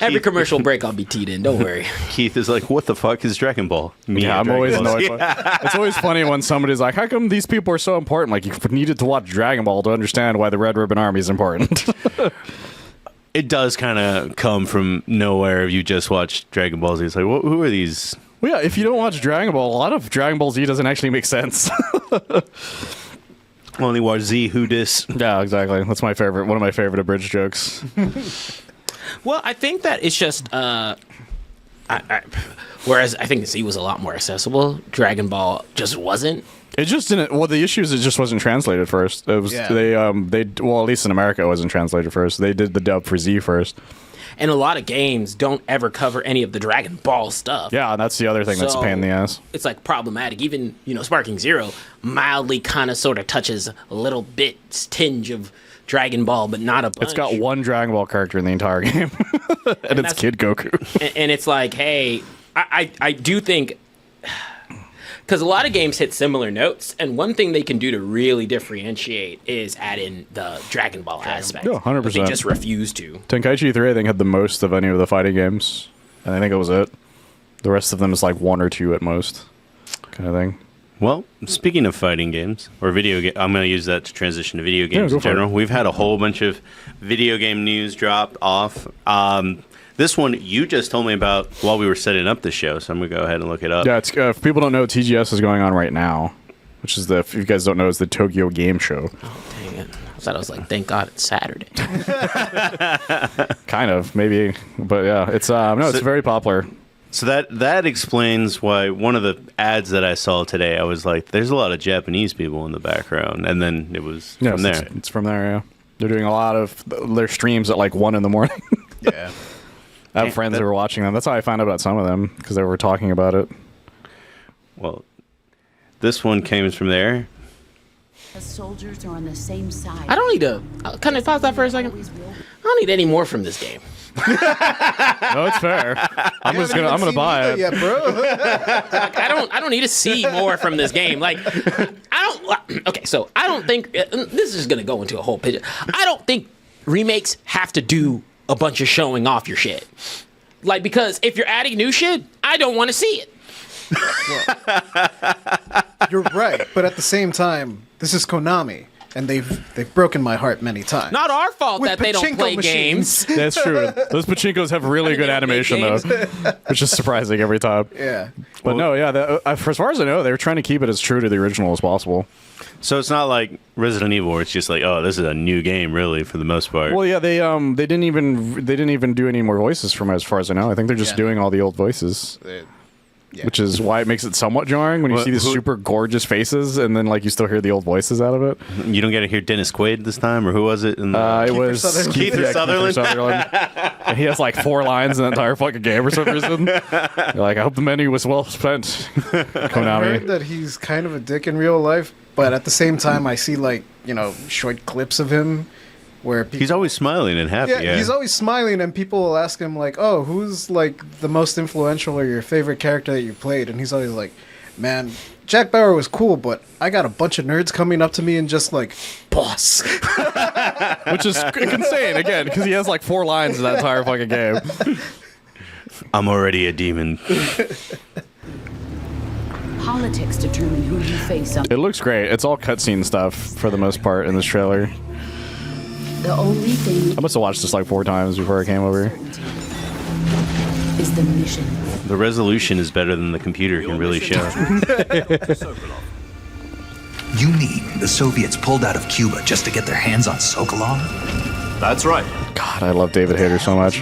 Every commercial break, I'll be teed in. Don't worry. Keith is like, "What the fuck is Dragon Ball?" Me Yeah, and I'm always Dragon Ball. annoyed. It's always funny when somebody's like, "How come these people are so important?" Like, you needed to watch Dragon Ball to understand why the Red Ribbon Army is important. It does kind of come from nowhere if you just watch Dragon Ball Z. It's like, who are these? Well, yeah, if you don't watch Dragon Ball, a lot of Dragon Ball Z doesn't actually make sense. Only watch Z Who Dis. Yeah, exactly. That's my favorite. One of my favorite abridged jokes. Well, I think that it's just. Whereas I think Z was a lot more accessible, Dragon Ball just wasn't. It just didn't. Well, the issue is it just wasn't translated first. It was Yeah. they well, at least in America, it wasn't translated first. They did the dub for Z first. And a lot of games don't ever cover any of the Dragon Ball stuff. Yeah, and that's the other thing that's a pain in the ass. It's like problematic. Even, Sparking Zero mildly kind of sort of touches a little bit tinge of Dragon Ball, but not a bunch. It's got one Dragon Ball character in the entire game, and it's Kid Goku. And it's like, hey, I do think, because a lot of games hit similar notes, and one thing they can do to really differentiate is add in the Dragon Ball aspect. Yeah, 100%. But they just refuse to. Tenkaichi 3, I think, had the most of any of the fighting games, and I think it was it. The rest of them is like one or two at most, kind of thing. Well, speaking of fighting games or video game, I'm going to use that to transition to video games go in for it. general. We've had a whole bunch of video game news drop off. This one you just told me about while we were setting up the show, so I'm going to go ahead and look it up. Yeah, it's, if people don't know, TGS is going on right now, which is if you guys don't know, is the Tokyo Game Show. Oh, dang it. I thought I was like, thank God it's Saturday. Kind of, maybe, but yeah, it's it's very popular. So that explains why one of the ads that I saw today, I was like, there's a lot of Japanese people in the background. And then it was from there. It's from there, yeah. They're doing a lot of their streams at like 1 a.m. Yeah. I have friends who were watching them. That's how I found out about some of them, because they were talking about it. Well, this one came from there. The soldiers are on the same side. I don't need to. Can I pause that for a second? Always will. I don't need any more from this game. No, it's fair. I'm gonna buy it. Yeah, bro. I don't need to see more from this game. Like, okay, so I don't think this is gonna go into a whole picture. I don't think remakes have to do a bunch of showing off your shit. Like, because if you're adding new shit, I don't want to see it. You're right, but at the same time, this is Konami, and they've broken my heart many times. Not our fault With that they don't pachinko play machines. games. That's true. Those pachinkos have really good They don't make animation though, which is surprising every time. Yeah. But no, yeah. As far as I know, they're trying to keep it as true to the original as possible. So it's not like Resident Evil where it's just like, oh, this is a new game, really, for the most part. Well, yeah, they didn't even do any more voices from as far as I know. I think they're just Yeah. doing all the old voices. Yeah. Which is why it makes it somewhat jarring when you see these super gorgeous faces and then like you still hear the old voices out of it. You don't get to hear Dennis Quaid this time, or who was it? In the, It was Sutherland. Kiefer Sutherland. And he has like 4 lines in the entire fucking game for some reason. You're like, I hope the menu was well spent. I heard Konami. that he's kind of a dick in real life, but at the same time, I see like short clips of him where people, he's always smiling and happy. Yeah, he's always smiling, and people will ask him like, "Oh, who's like the most influential or your favorite character that you played?" And he's always like, "Man, Jack Bauer was cool, but I got a bunch of nerds coming up to me and just like, boss." Which is insane, again, because he has like 4 lines in that entire fucking game. I'm already a demon. Politics determine who you face up. It looks great. It's all cutscene stuff for the most part in this trailer. The only thing I must have watched this like 4 times before I came over. is the mission. The resolution is better than the computer can really show. You mean the Soviets pulled out of Cuba just to get their hands on Sokolov? That's right. God, I love David Hayter so much.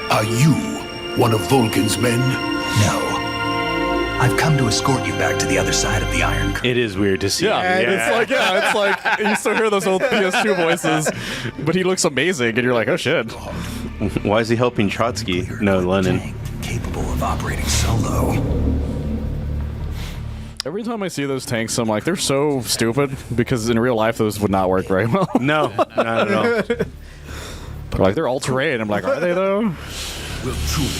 Are you one of Vulcan's men? No. I've come to escort you back to the other side of the Iron Curtain. It is weird to see. It's like you still hear those old PS2 voices, but he looks amazing, and you're like, oh shit. Why is he helping Trotsky? No, Lenin. Tank capable of operating solo. Every time I see those tanks, I'm like, they're so stupid because in real life those would not work very well. No, not at all. But like they're all terrain. I'm like, are they though?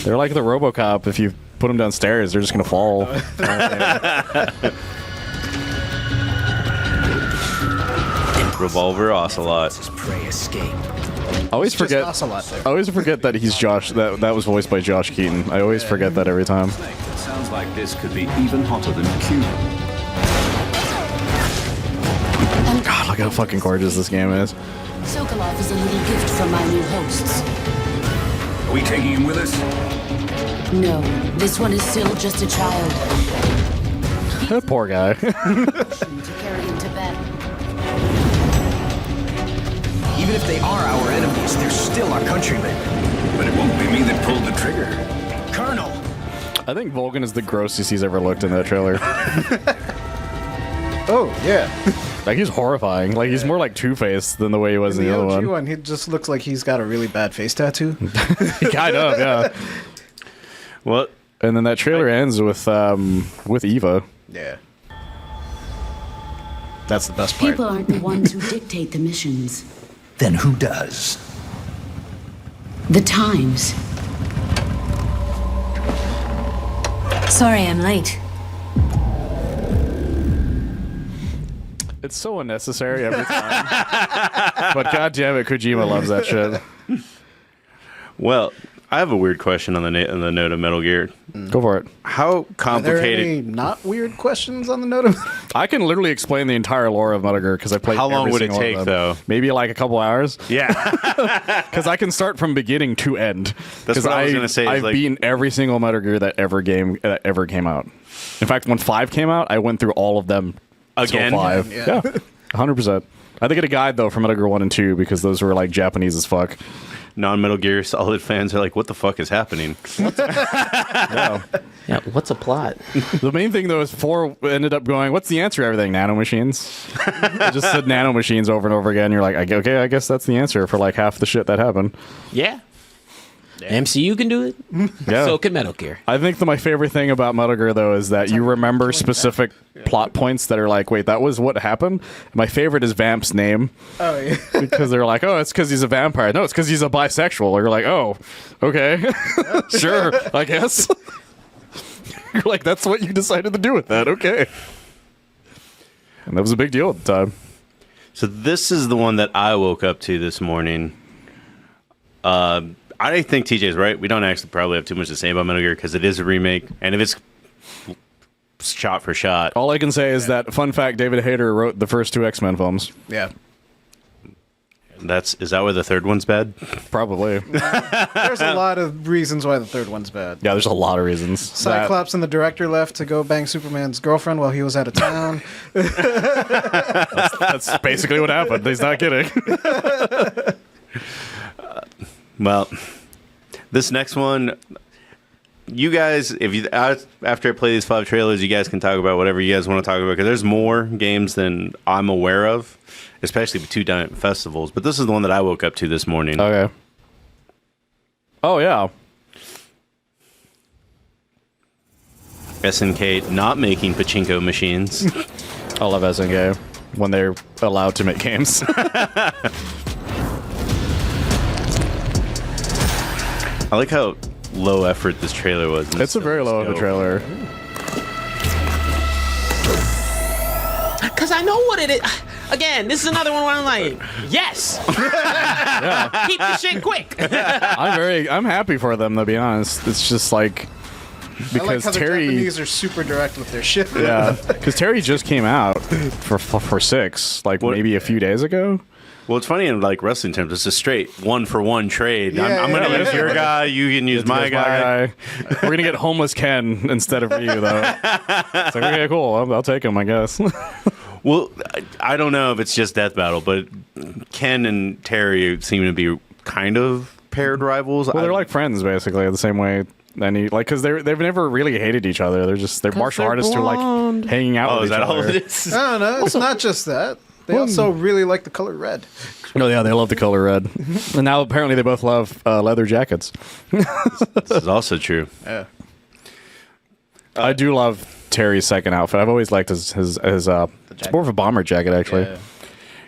They're like the RoboCop. If you put them downstairs, they're just gonna fall. Revolver Ocelot. Prey escape. I always forget. Ocelot there. I always forget that he's Josh. That was voiced by Josh Keaton. I always forget that every time. It sounds like this could be even hotter than Cuba. God, look how fucking gorgeous this game is. Sokolov is a little gift from my new hosts. Are we taking him with us? No, this one is still just a child. That poor guy. To carry him to battle. Even if they are our enemies, they're still our countrymen. But it won't be me that pulled the trigger. Colonel! I think Volgan is the grossest he's ever looked in that trailer. Oh, yeah. Like, he's horrifying. Like, he's more like Two-Face than the way he was in the other OG one. he just looks like he's got a really bad face tattoo. Kind of, yeah. Well, and then that trailer ends with Eva. Yeah. That's the best part. People aren't the ones who dictate the missions. Then who does? The times. Sorry I'm late. It's so unnecessary every time. But goddammit, Kojima loves that shit. well, I have a weird question on the note of Metal Gear. Go for it. How Are there complicated? any not weird questions on the note of? I can literally explain the entire lore of Metal Gear because I played. How long every would it single one take, of them. though? Maybe like a couple hours. Yeah, Because I can start from beginning to end. That's what I was gonna say, is I've like- beaten every single Metal Gear that ever came out. In fact, when 5 came out, I went through all of them Again? till 5. Yeah, 100%. I had to get a guide though for Metal Gear 1 and 2 because those were like Japanese as fuck. non-Metal Gear Solid fans are like, "What the fuck is happening?" Yeah. Yeah, what's a plot? The main thing though is 4 ended up going, what's the answer to everything? Nanomachines. They just said nanomachines over and over again. You're like, okay, I guess that's the answer for like half the shit that happened. Yeah. MCU can do it. Yeah. So can Metal Gear. I think my favorite thing about Metal Gear though is that you remember specific plot points that are like, wait, that was what happened? My favorite is Vamp's name. Oh yeah. Because they're like, oh, it's because he's a vampire. No, it's because he's a bisexual. Or you're like, oh, okay. Sure, I guess. You're like, that's what you decided to do with that. Okay. And that was a big deal at the time. So this is the one that I woke up to this morning. I think TJ's right. We don't actually probably have too much to say about Metal Gear because it is a remake, and if it's shot for shot, All I can say is that, fun fact, David Hayter wrote the first 2 X-Men films. Yeah. is that why the third one's bad? Probably. There's a lot of reasons why the third one's bad. Yeah, there's a lot of reasons. Cyclops and the director left to go bang Superman's girlfriend while he was out of town. That's basically what happened. He's not kidding. Well, this next one, you guys, after I play these 5 trailers, you guys can talk about whatever you guys want to talk about because there's more games than I'm aware of, especially with 2 giant festivals. But this is the one that I woke up to this morning. Okay. Oh, yeah. SNK not making pachinko machines. I love SNK when they're allowed to make games. I like how low effort this trailer was. It's a very low of a trailer. Because I know what it is. Again, this is another one where I'm like, yes. Keep the shit quick. I'm happy for them, to be honest. It's just like, I like because how the Terry, Japanese are super direct with their shit. yeah, because Terry just came out for 6, like maybe a few days ago. Well, it's funny in like wrestling terms. It's a straight 1-for-1 trade. I'm going to use your guy. You can use my guy. We're going to get homeless Ken instead of Ryu, though. It's like, okay, cool. I'll take him, I guess. Well, I don't know if it's just Death Battle, but Ken and Terry seem to be kind of paired rivals. Well, they're like friends, basically, the same way. Because they've never really hated each other. They're martial artists who like hanging out with each other. All it is? No, it's not just that. They also really like the color red. Oh yeah, they love the color red. And now apparently they both love leather jackets. This is also true. Yeah. I do love Terry's second outfit. I've always liked his it's more of a bomber jacket, actually. Yeah.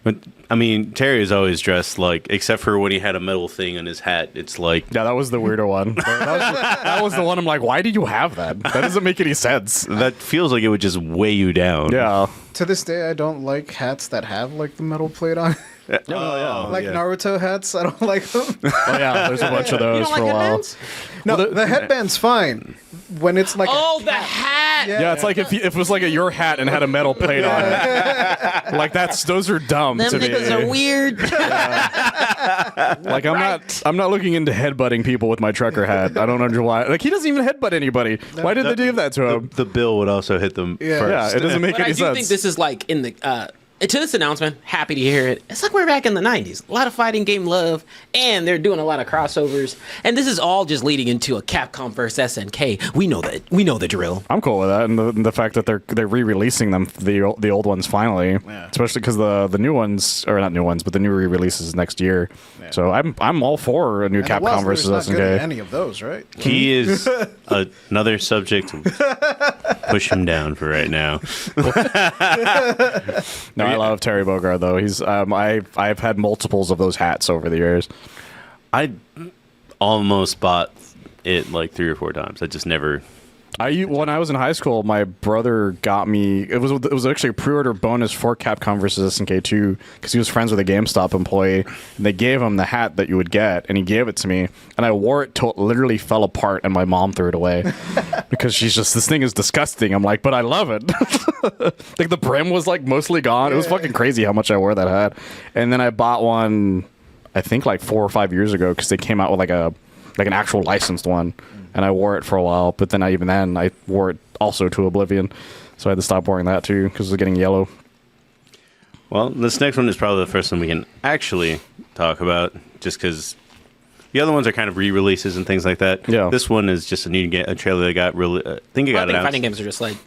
But, I mean, Terry is always dressed like, except for when he had a metal thing on his hat. It's like, Yeah, that was the weirder one. That was the one I'm like, why did you have that? That doesn't make any sense. that feels like it would just weigh you down. Yeah. To this day, I don't like hats that have like the metal plate on. Like Naruto hats, I don't like them. Oh yeah, there's a bunch of those for a while. headbands? No, the headband's fine when it's like. Oh, the hat! Yeah, it's like if it was like your hat and had a metal plate on it. Like those are dumb Them to me. niggas are weird. Like I'm not looking into headbutting people with my trucker hat. I don't understand why. Like he doesn't even headbutt anybody. Why did they do that to him? The bill would also hit them first. Yeah, it doesn't make But any I do sense. think this is like in the to this announcement, happy to hear it. It's like we're back in the 90s. A lot of fighting game love, and they're doing a lot of crossovers. And this is all just leading into a Capcom versus SNK. We know that. We know the drill. I'm cool with that, and the fact that they're re-releasing them, the old ones finally, especially because the new ones, or not new ones, but the new re-releases next year. Yeah. So I'm all for a new Capcom versus not SNK. Good at any of those, right? He is another subject. Push him down for right now. No, I love Terry Bogard though. He's I've had multiples of those hats over the years. I almost bought it like 3 or 4 times. I just never. When I was in high school, my brother got me. It was actually a pre-order bonus for Capcom vs SNK 2 because he was friends with a GameStop employee, and they gave him the hat that you would get, and he gave it to me, and I wore it till it literally fell apart, and my mom threw it away because she's just, this thing is disgusting. I'm like, but I love it. Like the brim was like mostly gone. It was fucking crazy how much I wore that hat, and then I bought one, I think like 4 or 5 years ago because they came out with like an actual licensed one. And I wore it for a while, but then I wore it also to oblivion. So I had to stop wearing that too because it was getting yellow. Well, this next one is probably the first one we can actually talk about, just because the other ones are kind of re-releases and things like that. Yeah. This one is just a trailer that got really. I think announced. Fighting games are just like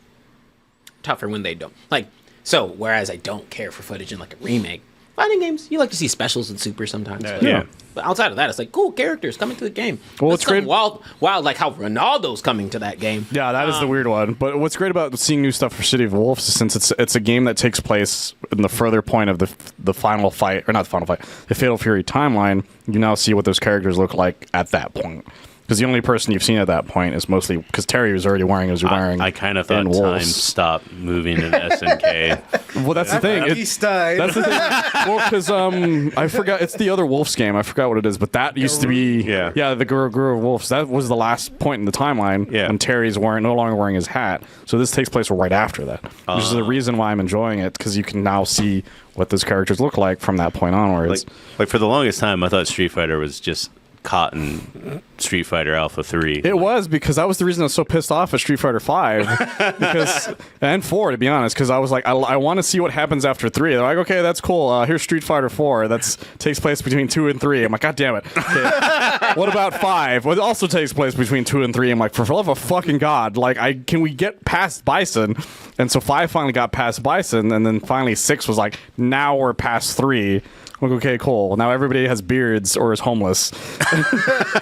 tougher when they don't like. So whereas I don't care for footage in like a remake, fighting games you like to see specials and super sometimes. Yeah. But outside of that, it's like cool characters coming to the game. Well, it's it's great. Wild, like how Ronaldo's coming to that game. Yeah, that is the weird one. But what's great about seeing new stuff for City of Wolves is since it's a game that takes place in the further point of the final fight, or not the final fight, the Fatal Fury timeline. You now see what those characters look like at that point. Because the only person you've seen at that point is mostly because Terry was already wearing as you're wearing. I kind of thought time stopped moving in SNK. Well, that's the thing. He's died. That's the thing. Well, because I forgot. It's the other Wolves game. I forgot what it is, but that used to be the Guru of Wolves. That was the last point in the timeline when Terry's no longer wearing his hat. So this takes place right after that, which is the reason why I'm enjoying it, because you can now see what those characters look like from that point onwards. Like for the longest time, I thought Street Fighter was just caught in Street Fighter Alpha 3. It was, because that was the reason I was so pissed off at Street Fighter 5 and 4, to be honest, because I was like, I want to see what happens after 3. They're like, okay, that's cool. Here's Street Fighter 4. That takes place between 2 and 3. I'm like, God damn it. Okay. What about 5? Well, it also takes place between 2 and 3. I'm like, for the love of fucking God, like, can we get past Bison? And so 5 finally got past Bison, and then finally 6 was like, now we're past 3. I'm like, okay, cool. Now everybody has beards or is homeless.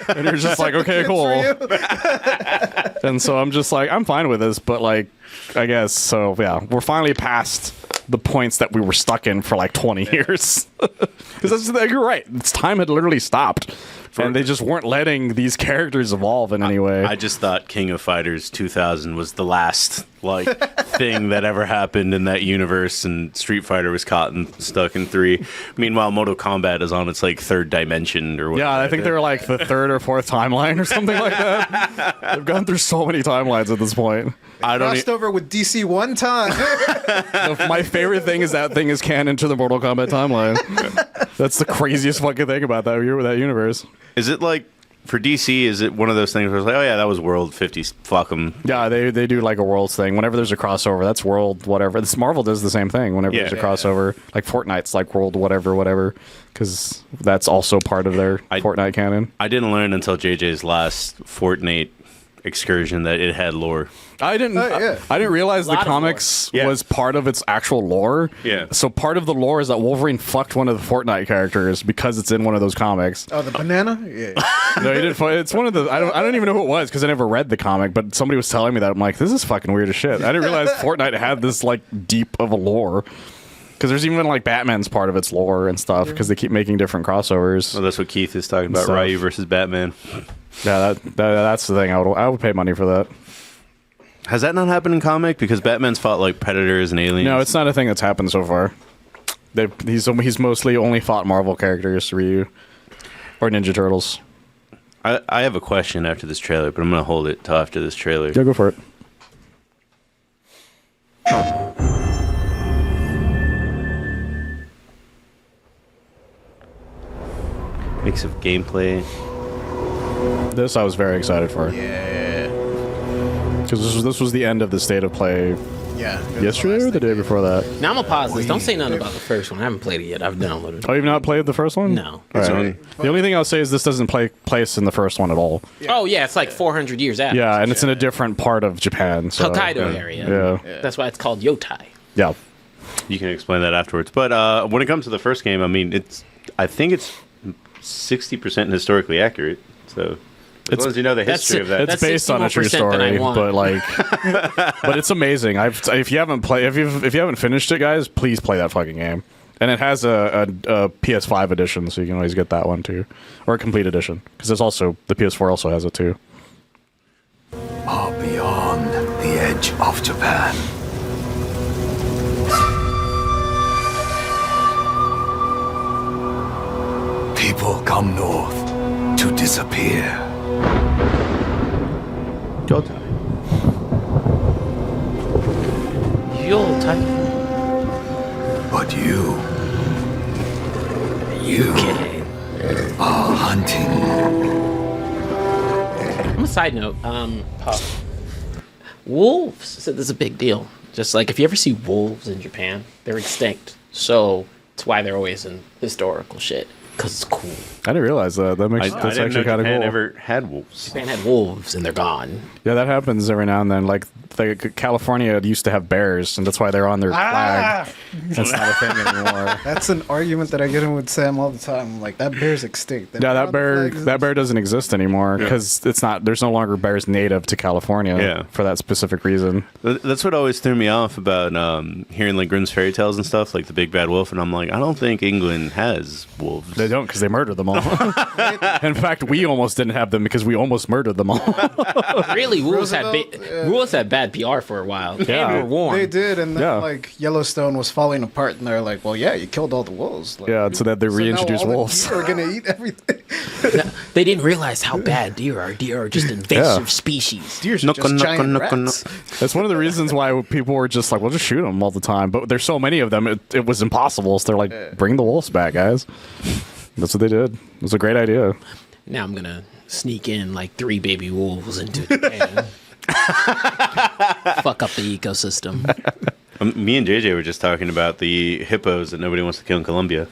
And you're just like, okay, cool. And so I'm just like, I'm fine with this, but like, I guess, so yeah, we're finally past the points that we were stuck in for like 20 years. Because you're right. Time had literally stopped. And they just weren't letting these characters evolve in any way. I just thought King of Fighters 2000 was the last thing that ever happened in that universe, and Street Fighter was caught and stuck in 3. Meanwhile, Mortal Kombat is on its like 3rd dimension or whatever. Yeah, I think they're like the 3rd or 4th timeline or something like that. They've gone through so many timelines at this point. I crossed over with DC one time. My favorite thing is that thing is canon to the Mortal Kombat timeline. That's the craziest fucking thing about that universe. Is it like for DC? Is it one of those things where it's like, oh yeah, that was World 50? Fuck them. Yeah, they do like a Worlds thing. Whenever there's a crossover, that's World whatever. This Marvel does the same thing. Whenever there's a crossover, like Fortnite's like World whatever, because that's also part of their Fortnite canon. I didn't learn until JJ's last Fortnite excursion that it had lore. I didn't realize the comics was part of its actual lore. Yeah. So part of the lore is that Wolverine fucked one of the Fortnite characters because it's in one of those comics. Oh, the banana? Yeah. No, he didn't. It's one of the. I don't even know who it was because I never read the comic. But somebody was telling me that. I'm like, this is fucking weird as shit. I didn't realize Fortnite had this like deep of a lore. Because there's even like Batman's part of its lore and stuff. Because they keep making different crossovers. Well, that's what Keith is talking about. Ryu versus Batman. Yeah, that's the thing. I would pay money for that. Has that not happened in comic? Because Batman's fought like predators and aliens. No, it's not a thing that's happened so far. He's mostly only fought Marvel characters, Ryu or Ninja Turtles. I have a question after this trailer, but I'm going to hold it till after this trailer. Yeah, go for it. Mix of gameplay. This I was very excited for. Yeah. Because this was the end of the state of play. Yeah. Yesterday or the day before that? Now I'm gonna pause this. Don't say nothing about the first one. I haven't played it yet. I've downloaded it. Oh, you've not played the first one? No. All right. The only thing I'll say is this doesn't place in the first one at all. Yeah. Oh yeah, it's like 400 years after. Yeah, and it's in a different part of Japan. So, Hokkaido area. Yeah. That's why it's called Yotai. Yeah. You can explain that afterwards. But when it comes to the first game, I mean, I think it's 60% historically accurate. So as long as you know the history of that. It's based on a true story, but like, but it's amazing. If you haven't finished it, guys, please play that fucking game. And it has a PS5 edition, so you can always get that one too, or a complete edition, because there's also the PS4 also has it too. Are beyond the edge of Japan. People come north to disappear. Yotai. But you are hunting. On a side note, wolves. So this is a big deal. Just like if you ever see wolves in Japan, they're extinct. So that's why they're always in historical shit. Because it's cool. I didn't realize that. That's actually kind of cool. Never had wolves. Japan had wolves and they're gone. Yeah, that happens every now and then. Like California used to have bears, and that's why they're on their flag. That's not a thing anymore. That's an argument that I get in with Sam all the time. Like, that bear's extinct. Yeah, that bear doesn't exist anymore because it's not. There's no longer bears native to California. Yeah. For that specific reason. That's what always threw me off about hearing like Grimm's fairy tales and stuff, like the Big Bad Wolf, and I'm like, I don't think England has wolves. They don't, because they murdered them all. In fact, we almost didn't have them because we almost murdered them all. Really, wolves had bad PR for a while. Yeah. They were warned. They did, and then like Yellowstone was falling apart, and they're like, "Well, yeah, you killed all the wolves." Like, yeah, so that they reintroduced wolves. We're gonna eat everything. They didn't realize how bad deer are. Deer are just invasive species. Deer's just giant rats. That's one of the reasons why people were just like, "Well, just shoot them all the time." But there's so many of them, it was impossible. So they're like, "Bring the wolves back, guys." That's what they did. It was a great idea. Now I'm gonna sneak in like 3 baby wolves into Japan. Fuck up the ecosystem. Me and JJ were just talking about the hippos that nobody wants to kill in Colombia.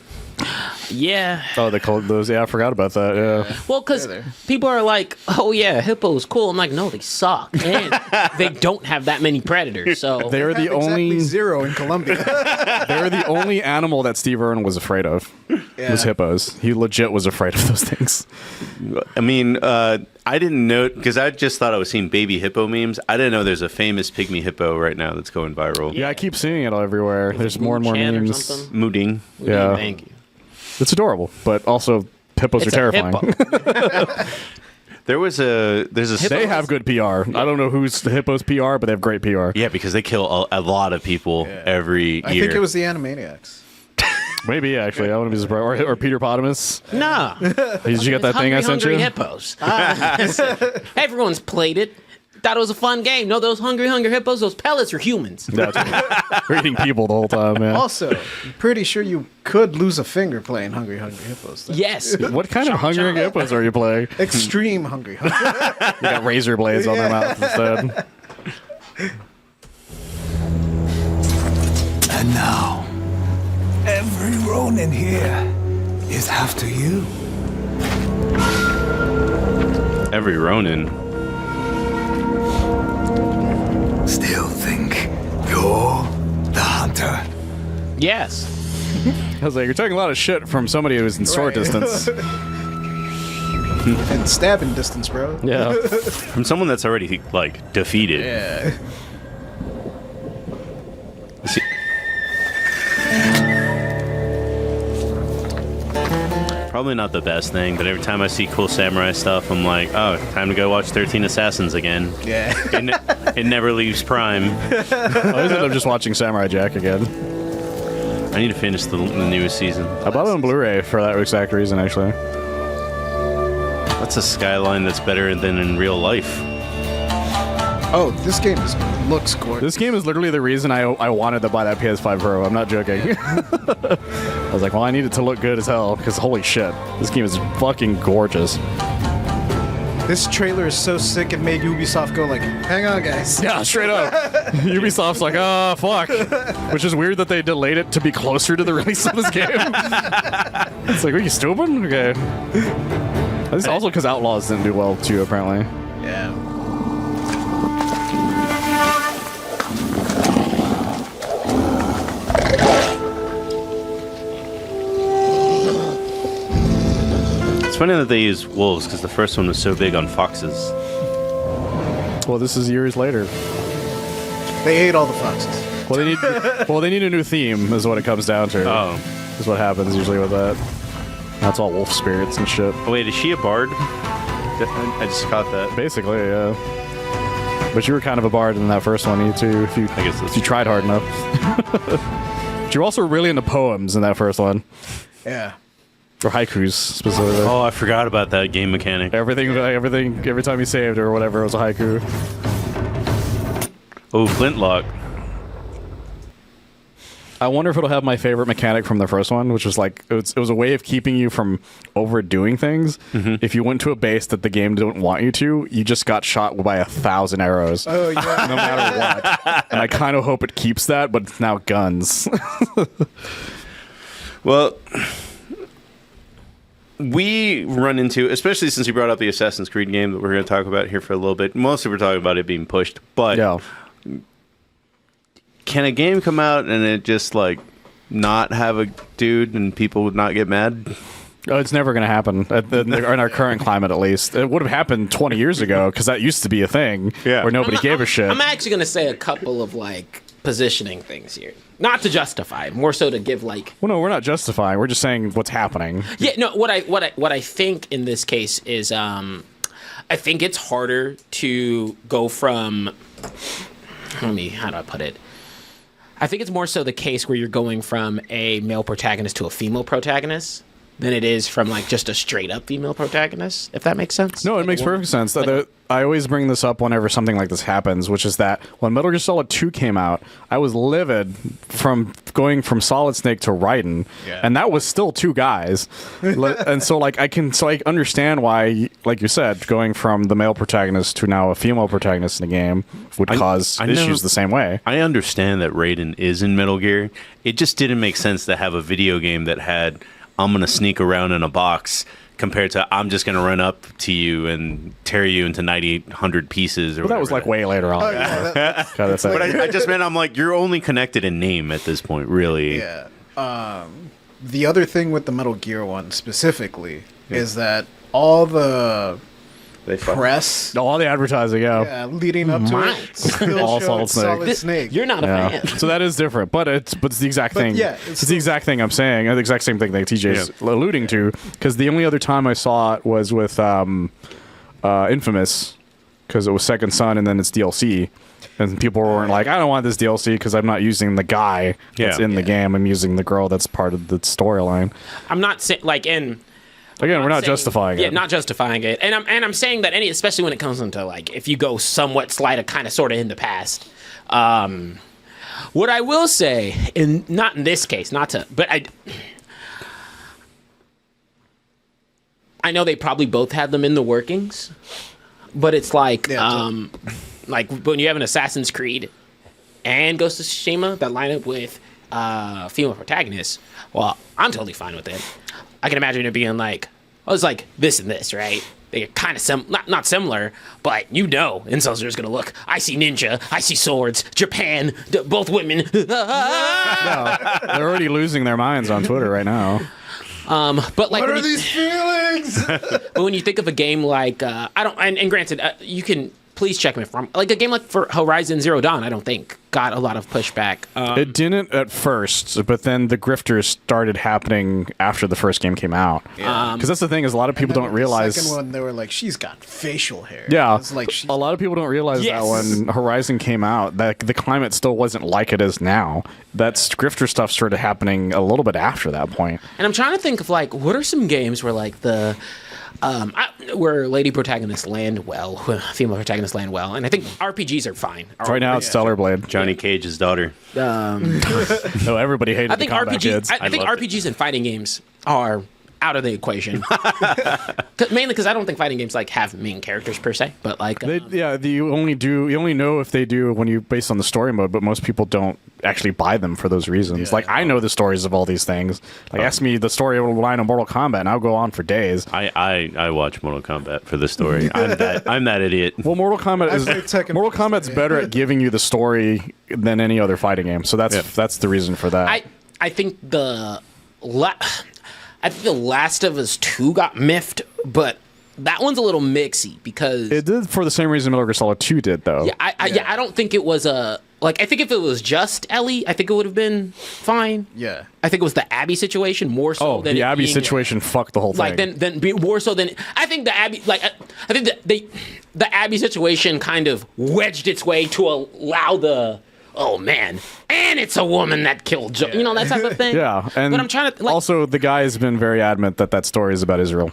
Yeah. Oh, they called those. Yeah, I forgot about that. Yeah. Well, because people are like, "Oh yeah, hippos cool." I'm like, no, they suck, and they don't have that many predators. So they're the only 0 in Colombia. They're the only animal that Steve Irwin was afraid of. Was hippos. He legit was afraid of those things. I mean, I didn't know, because I just thought I was seeing baby hippo memes. I didn't know there's a famous pygmy hippo right now that's going viral. Yeah, I keep seeing it all everywhere. There's more and more memes. Mooding. Yeah. Thank you. It's adorable, but also hippos are terrifying. There's a. They have good PR. I don't know who's the hippos PR, but they have great PR. Yeah, because they kill a lot of people every year. I think it was the Animaniacs. Maybe actually, I wouldn't be surprised. Or Peter Potamus. Nah. Did you get that thing I sent you? Hippos. Everyone's played it. Thought it was a fun game. No, those hungry hippos, those pellets are humans. That's we're eating people the whole time, man. Also, I'm pretty sure you could lose a finger playing Hungry Hippos. Yes. What kind of hungry hippos are you playing? Extreme Hungry You got razor blades on their mouths instead. And now, every Ronin here is after you. Every Ronin. Still think you're the hunter? Yes. I was like, you're taking a lot of shit from somebody who's in sword distance. and stabbing distance, bro. Yeah. From someone that's already, like, defeated. Yeah. See- Probably not the best thing, but every time I see cool samurai stuff, I'm like, oh, time to go watch 13 Assassins again. Yeah. It never leaves Prime. I always end up just watching Samurai Jack again. I need to finish the newest season. I bought it on Blu-ray for that exact reason, actually. That's a skyline that's better than in real life. Oh, this game looks gorgeous. This game is literally the reason I wanted to buy that PS5 Pro. I'm not joking. I was like, well, I need it to look good as hell, because holy shit, this game is fucking gorgeous. This trailer is so sick it made Ubisoft go like, hang on, guys. Yeah, straight up. Ubisoft's like, oh, fuck. Which is weird that they delayed it to be closer to the release of this game. It's like, are you stupid? Okay. This is also because Outlaws didn't do well, too, apparently. Yeah. It's funny that they use wolves, because the first one was so big on foxes. Well, this is years later. They ate all the foxes. Well, they need a new theme, is what it comes down to. Oh. Is what happens usually with that. That's all wolf spirits and shit. Oh, wait, is she a bard? I just caught that. Basically, yeah. But you were kind of a bard in that first one, you too, if you tried hard enough. But you were also really into poems in that first one. Yeah. Or haikus, specifically. Oh, I forgot about that game mechanic. Everything, every time you saved or whatever, it was a haiku. Oh, Flintlock. I wonder if it'll have my favorite mechanic from the first one, which was like, it was a way of keeping you from overdoing things. Mm-hmm. If you went to a base that the game didn't want you to, you just got shot by 1,000 arrows. Oh, yeah. No matter what. And I kind of hope it keeps that, but it's now guns. Well, we run into, especially since you brought up the Assassin's Creed game that we're going to talk about here for a little bit. Mostly we're talking about it being pushed, but Yeah. Can a game come out and it just like not have a dude and people would not get mad? Oh, it's never going to happen in our current climate, at least. It would have happened 20 years ago because that used to be a thing where nobody gave a shit. I'm actually going to say a couple of like positioning things here, not to justify, more so to give like. Well, no, we're not justifying. We're just saying what's happening. Yeah, no. What I think in this case is, I think it's harder to go from. How do I put it? I think it's more so the case where you're going from a male protagonist to a female protagonist than it is from like just a straight up female protagonist, if that makes sense. No, it makes perfect sense. I always bring this up whenever something like this happens, which is that when Metal Gear Solid 2 came out, I was livid from going from Solid Snake to Raiden, and that was still two guys. And so like I understand why, like you said, going from the male protagonist to now a female protagonist in the game would cause issues the same way. I understand that Raiden is in Metal Gear. It just didn't make sense to have a video game that had I'm going to sneak around in a box compared to I'm just going to run up to you and tear you into 9,800 pieces. Or that was like way later on. But I just meant I'm like, you're only connected in name at this point, really. Yeah. The other thing with the Metal Gear one specifically is that all the press, all the advertising, leading up to it, still all showed Solid Snake. You're not a fan. So that is different, but it's the exact thing. Yeah, it's the exact thing I'm saying. The exact same thing that TJ's alluding to. Because the only other time I saw it was with Infamous, because it was Second Son and then it's DLC. And people weren't like, I don't want this DLC because I'm not using the guy that's in the game. I'm using the girl that's part of the storyline. I'm not saying like in. Again, we're not justifying it. Yeah, not justifying it. And I'm saying that especially when it comes into like if you go somewhat slide kind of sort of in the past. What I will say, not in this case, but I know they probably both had them in the workings, but it's like like when you have an Assassin's Creed and Ghost of Tsushima that line up with female protagonists. Well, I'm totally fine with it. I can imagine it being like, it's like this and this, right? They're kind of not similar, but incels are just gonna look. I see ninja, I see swords, Japan, both women. No, they're already losing their minds on Twitter right now. But like, what are these feelings? But when you think of a game like, and granted, you can please check me if I'm like a game like for Horizon Zero Dawn. I don't think got a lot of pushback. It didn't at first, but then the grifters started happening after the first game came out. Because that's the thing is a lot of people don't realize. The second one, they were like, she's got facial hair. Yeah, it's like a lot of people don't realize that when Horizon came out, that the climate still wasn't like it is now. That grifter stuff started happening a little bit after that point. And I'm trying to think of like what are some games where like where lady protagonists land well, female protagonists land well, and I think RPGs are fine. Right now, it's Stellar Blade. Johnny Cage's daughter. No, everybody hated the combat kids. I think RPGs and fighting games are out of the equation. Mainly because I don't think fighting games like have main characters per se, but like you only know if they do when you based on the story mode, but most people don't actually buy them for those reasons. Like I know the stories of all these things. Like ask me the story of line of Mortal Kombat, and I'll go on for days. I watch Mortal Kombat for the story. I'm that idiot. Well, Mortal Kombat's better at giving you the story than any other fighting game. So that's the reason for that. I think the Last of Us 2 got miffed, but that one's a little mixy because it did for the same reason Metal Gear Solid 2 did, though. Yeah, I don't think it was I think if it was just Ellie, I think it would have been fine. Yeah, I think it was the Abby situation more so than the Abby situation fucked the whole thing. Then more so than I think the Abby I think the Abby situation kind of wedged its way to allow the. Oh man, and it's a woman that killed Joe. You know, that type of thing. Yeah, and but I'm trying to also the guy has been very adamant that story is about Israel.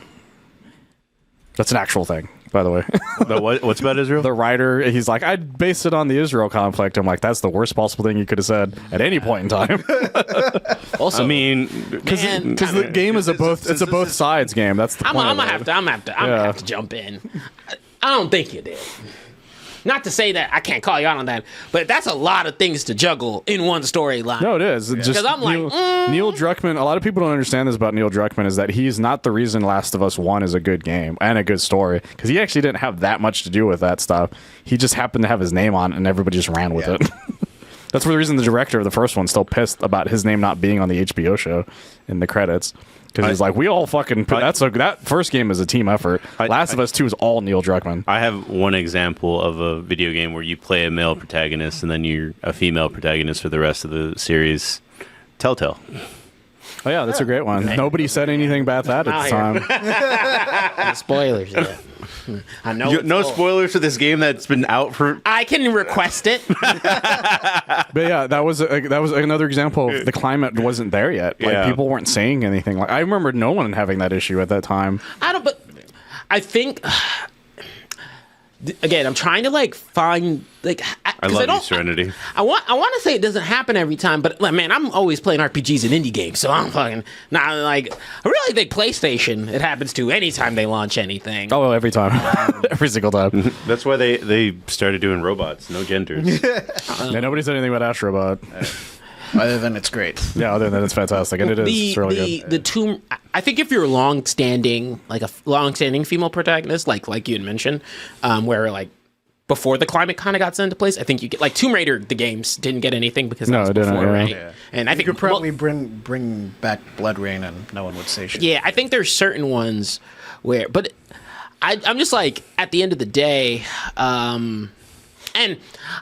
That's an actual thing, by the way. What's about Israel? The writer, he's like, I'd base it on the Israel conflict. I'm like, that's the worst possible thing you could have said at any point in time. Also, I mean, because the game is a both sides game. That's the point. I'm gonna have to jump in. I don't think you did. Not to say that I can't call you out on that, but that's a lot of things to juggle in one storyline. No, it is. Because I'm like, Neil Druckmann, a lot of people don't understand this about Neil Druckmann, is that he's not the reason Last of Us 1 is a good game and a good story, because he actually didn't have that much to do with that stuff. He just happened to have his name on it, and everybody just ran with it. That's the reason the director of the first one's still pissed about his name not being on the HBO show in the credits. Because he's like, we all fucking... that first game is a team effort. Last of Us 2 is all Neil Druckmann. I have one example of a video game where you play a male protagonist and then you're a female protagonist for the rest of the series. Telltale. Oh, yeah, that's a great one. Nobody said anything about that at the time. No spoilers. Yeah. I know. No spoilers for this game that's been out for... I can request it. But yeah, that was another example of the climate wasn't there yet. Like people weren't saying anything. Like I remember no one having that issue at that time. But I think again, I'm trying to find I love you, Serenity. I want to say it doesn't happen every time, but man, I'm always playing RPGs and indie games, so I'm fucking not I really think PlayStation it happens to anytime they launch anything. Oh, every time, every single time. That's why they started doing robots, no genders. Yeah, nobody said anything about Astrobot. Other than it's great. Yeah, other than it's fantastic, and it is. It's really good. I think if you're a long-standing female protagonist, like you had mentioned, where before the climate kind of got set into place, I think you get Tomb Raider. The games didn't get anything because that was before, right? Yeah. And I think you could probably bring back Blood Rain, and no one would say shit. Yeah, I think there's certain ones where, but I'm just at the end of the day. And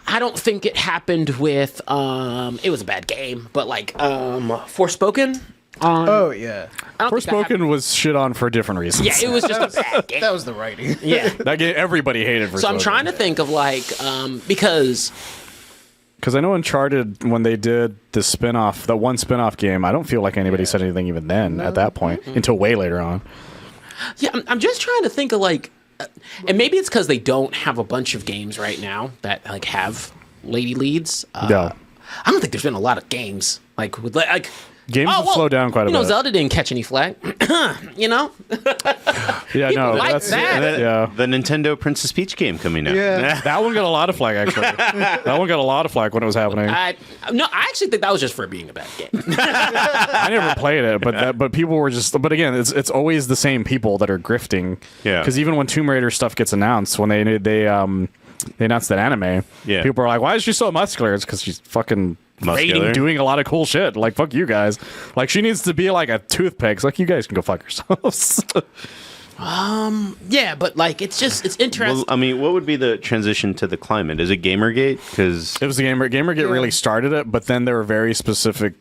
I don't think it happened with it was a bad game, but Forspoken. Oh yeah, Forspoken was shit on for different reasons. Yeah, it was just a bad game. That was the writing. Yeah, that game everybody hated. Forspoken. So I'm trying to think of because I know Uncharted when they did the spinoff, the one spinoff game, I don't feel like anybody said anything even then at that point until way later on. Yeah, I'm just trying to think of like, and maybe it's because they don't have a bunch of games right now that like have lady leads. Yeah. I don't think there's been a lot of games like with like. Games have slowed down quite a bit. Zelda didn't catch any flag. You know? Yeah, no, like that's that. Yeah. The Nintendo Princess Peach game coming out. Yeah. That one got a lot of flag, actually. That one got a lot of flag when it was happening. I actually think that was just for being a bad game. I never played it, but people were just. But again, it's always the same people that are grifting. Yeah. Because even when Tomb Raider stuff gets announced, when they announced that anime, people are like, "Why is she so muscular?" It's because she's fucking raiding, doing a lot of cool shit. Like, fuck you guys. Like, she needs to be like a toothpick. It's like, you guys can go fuck yourselves. Yeah, but like it's interesting. Well, I mean, what would be the transition to the climate? Is it Gamergate? Because it was the Gamergate really started it, but then there were very specific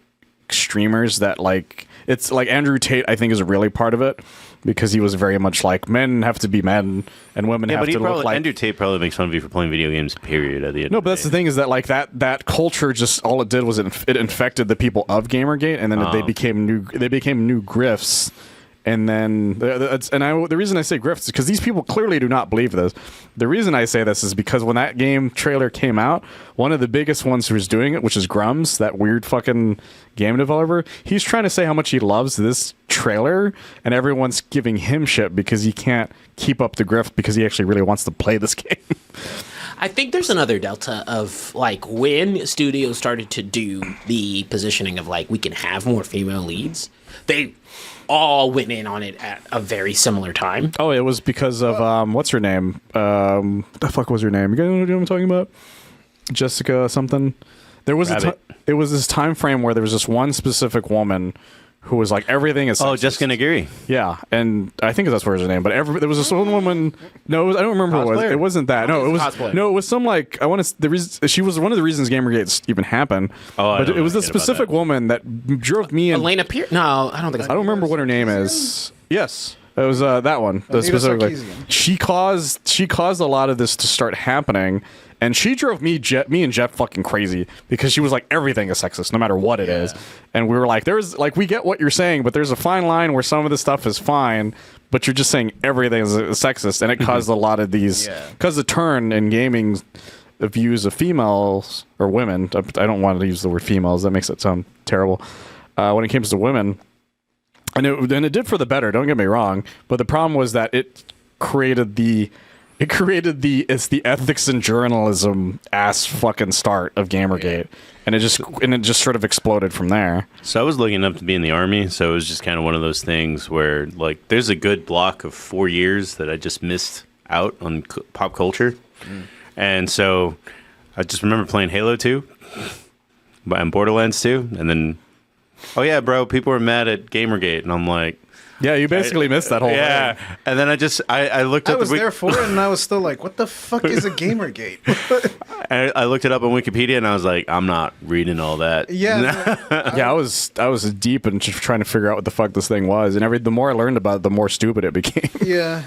streamers that like it's like Andrew Tate. I think is really part of it because he was very much like men have to be men and women have to look like. Andrew Tate probably makes fun of you for playing video games. Period. At the end. No, but that's the thing is that like that culture just all it did was it infected the people of Gamergate, and then they became new grifts. And then, the reason I say grifts is because these people clearly do not believe this. The reason I say this is because when that game trailer came out, one of the biggest ones who was doing it, which is Grums, that weird fucking game developer, he's trying to say how much he loves this trailer, and everyone's giving him shit because he can't keep up the grift because he actually really wants to play this game. I think there's another delta of like when studios started to do the positioning of like we can have more female leads, they all went in on it at a very similar time. Oh, it was because of what's her name? What the fuck was her name? You guys know what I'm talking about? Jessica something. There was it was this time frame where there was this one specific woman who was like everything is. Oh, Jessica Nagiri. Yeah, and I think that's her name. But there was this one woman. No, I don't remember who it was. It wasn't that. No, it was cosplay. No, it was some like I want to. The reason she was one of the reasons Gamergate even happened. Oh, but it was this specific woman that drove me. Elena Pierce. No, I don't think. I don't remember what her name is. Yes. It was that one specifically. She caused a lot of this to start happening, and she drove me and Jeff fucking crazy because she was like everything is sexist, no matter what it is. And we were like, there's like we get what you're saying, but there's a fine line where some of the stuff is fine, but you're just saying everything is sexist, and it caused a lot of these because the turn in gaming the views of females or women. I don't want to use the word females; that makes it sound terrible. When it comes to women. And it did for the better. Don't get me wrong, but the problem was that it created the ethics and journalism ass fucking start of Gamergate, and it just sort of exploded from there. So I was looking up to be in the Army, so it was just kind of one of those things where like there's a good block of 4 years that I just missed out on pop culture, and so I just remember playing Halo 2 and Borderlands 2, and then. Oh yeah, bro. People were mad at Gamergate, and I'm like, yeah, you basically missed that whole thing. And then I looked up. I was there for it, and I was still like, what the fuck is a Gamergate? I looked it up on Wikipedia, and I was like, I'm not reading all that. Yeah, yeah. I was deep in just trying to figure out what the fuck this thing was, and the more I learned about it, the more stupid it became. Yeah.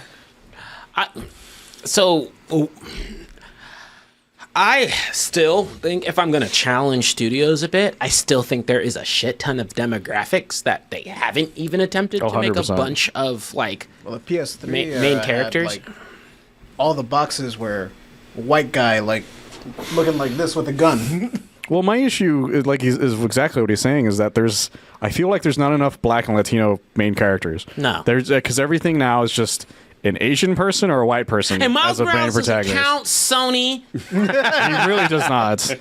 I still think if I'm going to challenge studios a bit, I still think there is a shit ton of demographics that they haven't even attempted to make a bunch of like the PS3 main characters. Had, like, all the boxes were white guy like looking like this with a gun. Well, my issue is exactly what he's saying is that I feel like there's not enough Black and Latino main characters. No, there's because everything now is just. An Asian person or a white person and Miles as a main Morales protagonist? Doesn't count, Sony. He really does not.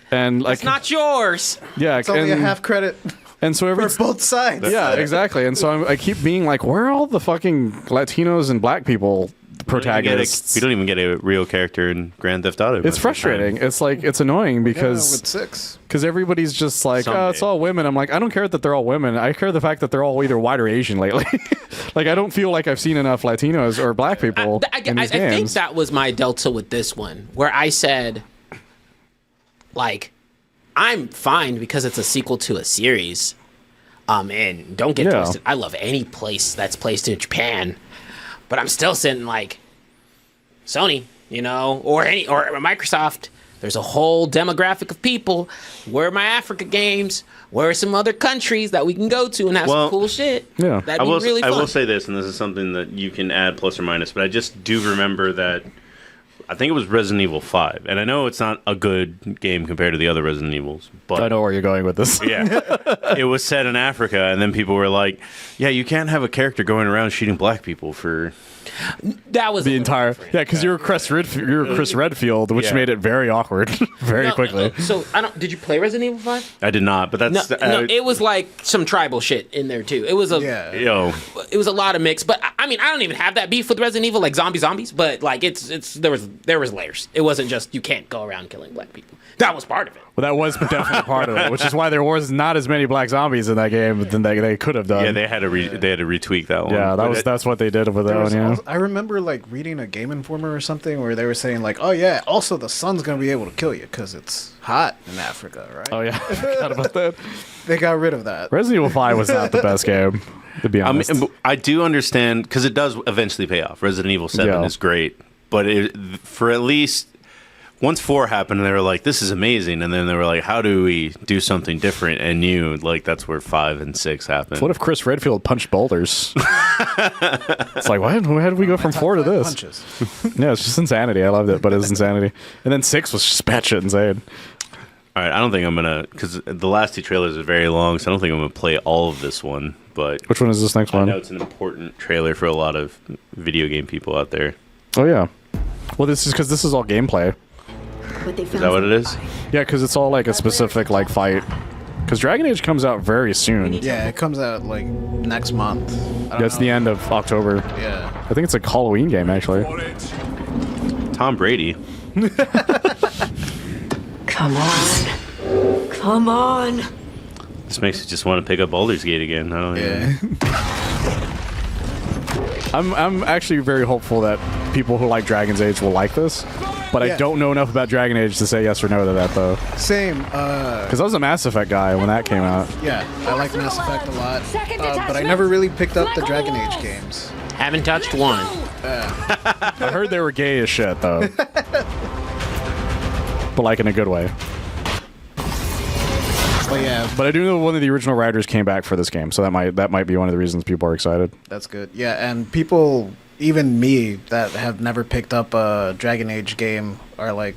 And like, it's not yours. Yeah, it's only a half credit. And so for both sides. Yeah, exactly. And so I keep being like, where are all the fucking Latinos and Black people protagonists? We don't even get a real character in Grand Theft Auto. It's frustrating. It's like it's annoying because with 6. Because everybody's just like, oh, it's all women. I'm like, I don't care that they're all women. I care the fact that they're all either white or Asian lately. Like, I don't feel like I've seen enough Latinos or Black people in these games. I think that was my delta with this one, where I said, like, I'm fine because it's a sequel to a series. And don't get twisted. I love any place that's placed in Japan, but I'm still sitting like Sony, or Microsoft. there's a whole demographic of people. Where are my Africa games? Where are some other countries that we can go to and have some cool shit? Yeah. That'd be really fun. I will say this, and this is something that you can add plus or minus, but I just do remember that I think it was Resident Evil 5, and I know it's not a good game compared to the other Resident Evils, but I know where you're going with this. Yeah, it was set in Africa, and then people were like, "Yeah, you can't have a character going around shooting black people for." That was the entire because you were Chris Redfield, which made it very awkward very quickly. So I don't. Did you play Resident Evil 5? I did not, but that's no. It was like some tribal shit in there too. It was it was a lot of mix. But I mean, I don't even have that beef with Resident Evil, like zombies. But like there was layers. It wasn't just you can't go around killing black people. That was part of it. Well, that was definitely part of it, which is why there was not as many black zombies in that game than they could have done. Yeah, they had to retweak that one. Yeah, that's what they did with that one. Yeah. I remember like reading a Game Informer or something where they were saying like, oh yeah, also the sun's gonna be able to kill you because it's hot in Africa, right? Oh yeah, I forgot about that. They got rid of that. Resident Evil 5 was not the best game, to be honest. I mean, I do understand because it does eventually pay off. Resident Evil 7 is great, but for at least. Once 4 happened, and they were like, "This is amazing," and then they were like, "How do we do something different and new?" Like that's where 5 and 6 happened. What if Chris Redfield punched boulders? It's like, why did we go from 4 to this? Punches. Yeah, it's just insanity. I loved it, but it was insanity. And then 6 was just batshit insane. All right, I don't think I'm gonna because the last 2 trailers are very long, so I don't think I'm gonna play all of this one. But which one is this next one? I know it's an important trailer for a lot of video game people out there. Oh yeah. Well, this is because this is all gameplay. Is that what it is? Yeah, because it's all like a specific like fight. Because Dragon Age comes out very soon. Yeah, it comes out like next month. Yeah, it's the end of October. Yeah. I think it's a Halloween game actually. Tom Brady. Come on. Come on. This makes you just want to pick up Baldur's Gate again. I don't know. I'm actually very hopeful that people who like Dragon's Age will like this. But I don't know enough about Dragon Age to say yes or no to that, though. Same. Because I was a Mass Effect guy when that came out. Yeah, I like Mass Effect a lot. But I never really picked up the Dragon Age games. Haven't touched one. I heard they were gay as shit, though. But like in a good way. But yeah. But I do know one of the original writers came back for this game, so that might be one of the reasons people are excited. That's good. Yeah, and people... Even me that have never picked up a Dragon Age game are like,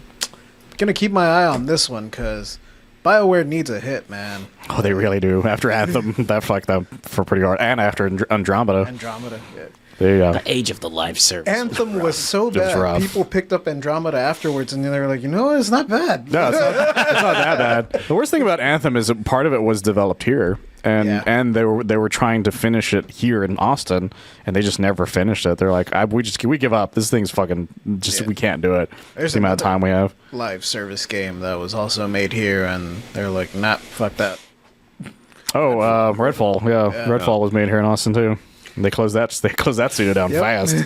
gonna keep my eye on this one because BioWare needs a hit, man. Oh, they really do. After Anthem, that fucked up for pretty hard, and after Andromeda. Yeah. There you go. The age of the live service. Anthem was so bad. People picked up Andromeda afterwards, and they were like, you know what? It's not bad. No, it's not that bad. The worst thing about Anthem is that part of it was developed here. And they were trying to finish it here in Austin, and they just never finished it. They're like, we give up. This thing's fucking we can't do it. There's the amount of time we have. Live service game that was also made here, and they're like, nah, fuck that. Oh, Redfall. Yeah, Redfall was made here in Austin too. And they closed that studio down fast.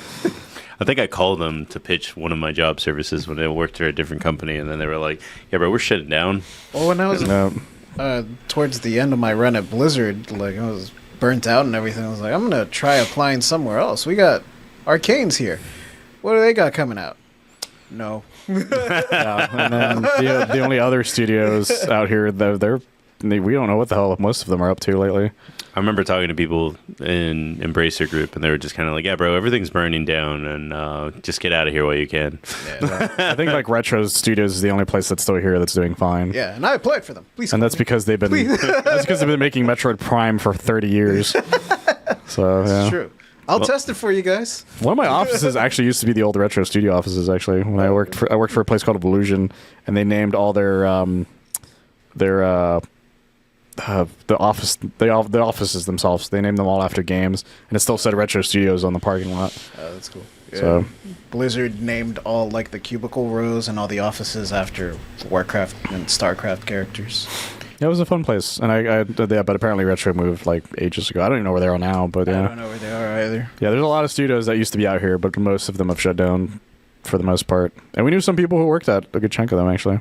I think I called them to pitch one of my job services when I worked for a different company, and then they were like, "Yeah, bro, we're shutting down." Well, when I was towards the end of my run at Blizzard, like I was burnt out and everything. I was like, I'm gonna try applying somewhere else. We got Arcane's here. What do they got coming out? No. And then the only other studios out here, we don't know what the hell most of them are up to lately. I remember talking to people in Embracer Group, and they were just kind of like, "Yeah, bro, everything's burning down, and just get out of here while you can." Yeah. I think like Retro Studios is the only place that's still here that's doing fine. Yeah, and I applied for them. Please. And that's because they've been making Metroid Prime for 30 years. So yeah. It's true. I'll test it for you guys. One of my offices actually used to be the old Retro Studio offices. Actually, when I worked for a place called Illusion, and they named all the offices themselves. They named them all after games, and it still said Retro Studios on the parking lot. Oh, that's cool. Yeah. So Blizzard named all like the cubicle rows and all the offices after Warcraft and Starcraft characters. Yeah, it was a fun place, and but apparently Retro moved like ages ago. I don't even know where they are now, but yeah. I don't know where they are either. Yeah, there's a lot of studios that used to be out here, but most of them have shut down for the most part. And we knew some people who worked at a good chunk of them actually.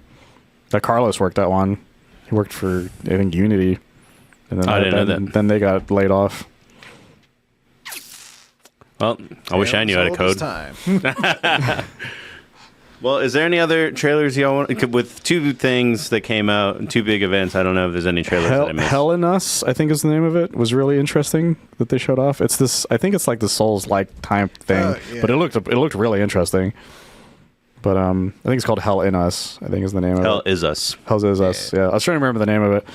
Like Carlos worked at one. He worked for, I think, Unity. And then I didn't know that. Then they got laid off. Well, I wish I knew how to code. Well, is there any other trailers y'all want? With two things that came out, two big events, I don't know if there's any trailers that I missed. Hell in Us, I think is the name of it, was really interesting that they showed off. It's this, I think it's like the Souls-like type thing, but it looked really interesting. But I think it's called Hell in Us, I think is the name of it. Hell is Us. Hell is Us, yeah. I was trying to remember the name of it.